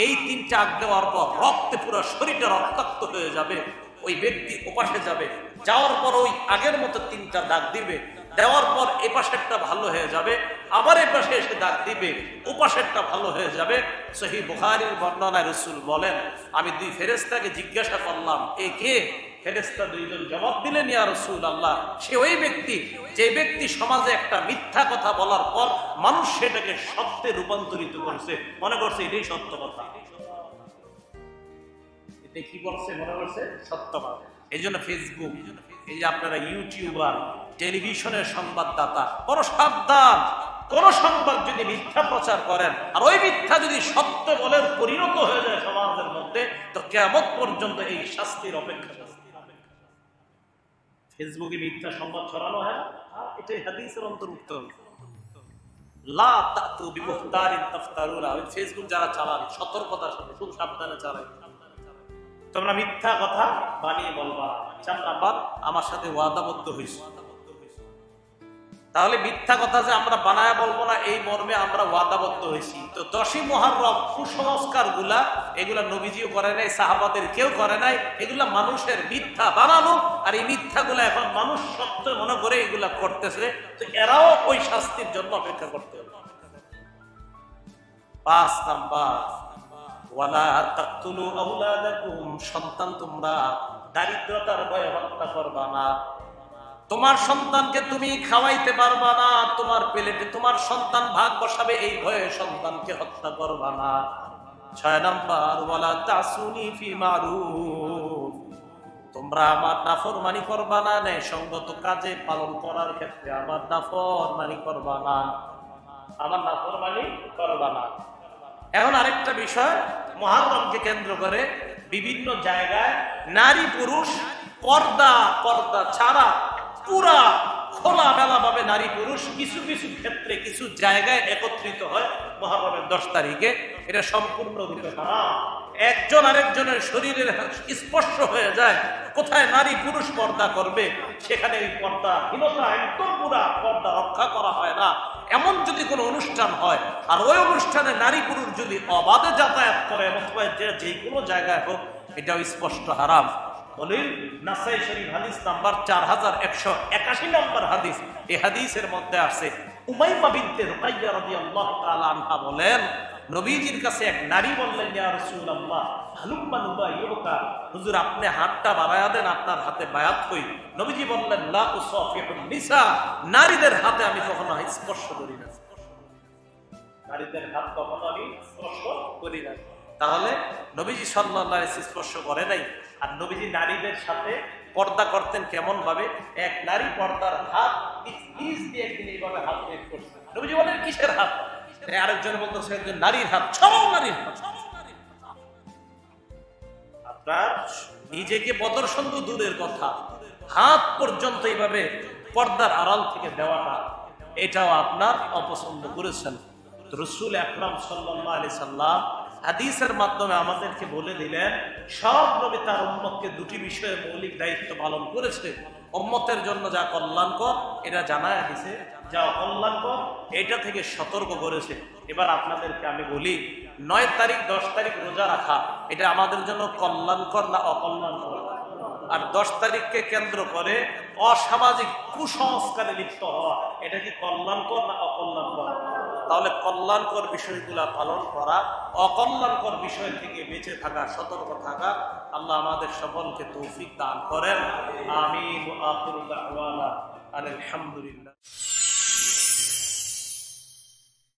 এই 3টা আগ দেওয়ার পর রক্তে পুরো শরীরটা রক্তাক্ত হয়ে যাবে। ওই ব্যক্তি ওপাশে যাবে, যাওয়ার পর ওই আগের মতো 3টা দাগ দিবে, দেওয়ার পর এ পাশেরটা ভালো হয়ে যাবে, আবার এ পাশে এসে দাগ দিবে, ও পাশেরটা ভালো হয়ে যাবে। সহিহ বুখারীর বর্ণনায় রাসূল বলেন, আমি 2 ফেরেশতাকে জিজ্ঞাসা করলাম, এ কে? ফেরেশতা 2 জন জবাব দিলেন, ইয়া রাসূলুল্লাহ, সে ওই ব্যক্তি যে ব্যক্তি সমাজে একটা মিথ্যা কথা বলার পর মানুষ সেটাকে সত্যে রূপান্তরিত করছে, মনে করছে এটাই সত্য কথা। এটা কি করছে? মনে করছে সত্য কথা। এই জন্য ফেসবুক, এই যে আপনারা ইউটিউবার, টেলিভিশনের সংবাদদাতা, বড় সাবধান। কোন সংবাদ যদি মিথ্যা প্রচার করেন আর ওই মিথ্যা যদি সত্য বলে পরিণত হয়ে যায় সমাজের মধ্যে, তো কিয়ামত পর্যন্ত এই শাস্তির অপেক্ষা। ফেসবুকে মিথ্যা সংবাদ ছড়ানো হয়, এটাই হাদিসের অন্তর্ভুক্ত। লা তাতু বিবুহতারিন তাফতারুনা, ফেসবুক যারা চালান সতর্কতার সাথে খুব সাবধানে চালায়। তোমরা মিথ্যা কথা বানিয়ে বলবা। 4 নাম্বার, আমার সাথে ওয়াদাবদ্ধ হইছে। তাহলে মিথ্যা কথা যে আমরা বানায় বলবো না, এই মর্মে আমরা ওয়াদাবদ্ধ হয়েছি। তো 10ই মুহররম কুসংস্কার গুলা, এগুলা নবীজিও করে নাই, সাহাবাদের কেউ করে নাই। এগুলা মানুষের মিথ্যা বানানো, আর এই মিথ্যাগুলা এখন মানুষ সত্য মনে করে এগুলা করতেছে। তো এরাও ওই শাস্তির জন্য অপেক্ষা করতে হবে। 5 নাম্বার, ওয়ালা তাকতুলু আওলাদাকুম, সন্তান তোমরা দারিদ্রতার ভয়ে হত্যা করবা না। তোমার সন্তানকে তুমি খাওয়াইতে পারবা না, তোমার প্লেটে তোমার সন্তান ভাগ বসাবে, এই ভয়ে সন্তানকে হত্যা করবা না। 6 নাম্বার, ওয়ালা তাসুনি ফি মারুফ, তোমরা আমার নাফরমানি করবা না, ন্যায়সঙ্গত কাজে পালন করার ক্ষেত্রে আমার নাফরমানি করবা না, আমার নাফরমানি করবা না। এখন আরেকটা বিষয়, মুহররমকে কেন্দ্র করে বিভিন্ন জায়গায় নারী পুরুষ পর্দা ছাড়া পুরা খোলামেলা ভাবে নারী পুরুষ কিছু কিছু ক্ষেত্রে কিছু জায়গায় একত্রিত হয় মুহররমের 10 তারিখে। এটা সম্পূর্ণরূপে হারাম। একজন আরেকজনের শরীরের স্পর্শ হয়ে যায়, কোথায় নারী পুরুষ পর্দা করবে সেখানে এই পর্দাহীনতা, একদম পুরা পর্দা রক্ষা করা হয় না। এমন যদি কোনো অনুষ্ঠান হয় আর ওই অনুষ্ঠানে নারী পুরুষ যদি অবাধে যাতায়াত করে, অথবা যে কোনো জায়গায় হোক, এটাও স্পষ্ট হারাম। দলিল নাসাই শরীফ হাদিস নাম্বার 4181 নম্বর হাদিস। এই হাদিসের মধ্যে আছে, উমাইমা বিনতে রুকাইয়া রাদিয়াল্লাহু তাআলা আনহা বলেন, নবীজির কাছে এক নারী বললেন, ইয়া রাসূলুল্লাহ হালুম্মা নুবাইয়ুকা, হুজুর আপনি হাতটা বাড়ায়া দেন, আপনার হাতে বায়াত হই। নবীজি বললেন, লা উসাফিহুন নিসা, নারীদের হাতে আমি কখনো স্পর্শ করি না, নারীদের হাত কখনো আমি স্পর্শ করি না। তাহলে নবীজি সাল্লাল্লাহু আলাইহি ওয়াসাল্লাম স্পর্শ করে নাই। আর নবীজি নারীদের সাথে পর্দা করতেন কেমন ভাবে? এক নারী পর্দার হাত নিজ দিয়ে একদিন এইভাবে হাত বের করছে। নবীজি বলেন, কিসের হাত? আরেকজন বলতেছে, একজন নারীর হাত, সব নারীর হাত। আপনার নিজেকে প্রদর্শন তো দূরের কথা, হাত পর্যন্ত এইভাবে পর্দার আড়াল থেকে দেওয়াটা, এটাও আপনার অপছন্দ করেছেন। রাসূল আকরাম সাল্লাল্লাহু আলাইহি সাল্লাম হাদিসের মাধ্যমে আমাদেরকে বলে দিলেন, সব নবী তার উম্মতকে 2টি বিষয়ে মৌলিক দায়িত্ব পালন করেছে। উম্মতের জন্য যা কল্যাণকর এটা জানায় দিয়েছে, যা অকল্যাণকর এটা থেকে সতর্ক করেছে। এবার আপনাদেরকে আমি বলি, 9 তারিখ 10 তারিখ রোজা রাখা, এটা আমাদের জন্য কল্যাণকর না অকল্যাণকর? আর 10 তারিখকে কেন্দ্র করে অসামাজিক কুসংস্কারে লিপ্ত হওয়া, এটা কি কল্যাণকর না অকল্যাণকর? তাহলে কল্যাণকর বিষয়গুলা পালন করা, অকল্যাণকর বিষয় থেকে বেঁচে থাকা, সতর্ক থাকা, আল্লাহ আমাদের সকলকে তৌফিক দান করেন। আমিন। ওয়া আখিরু দাওয়ানা আলহামদুলিল্লাহ।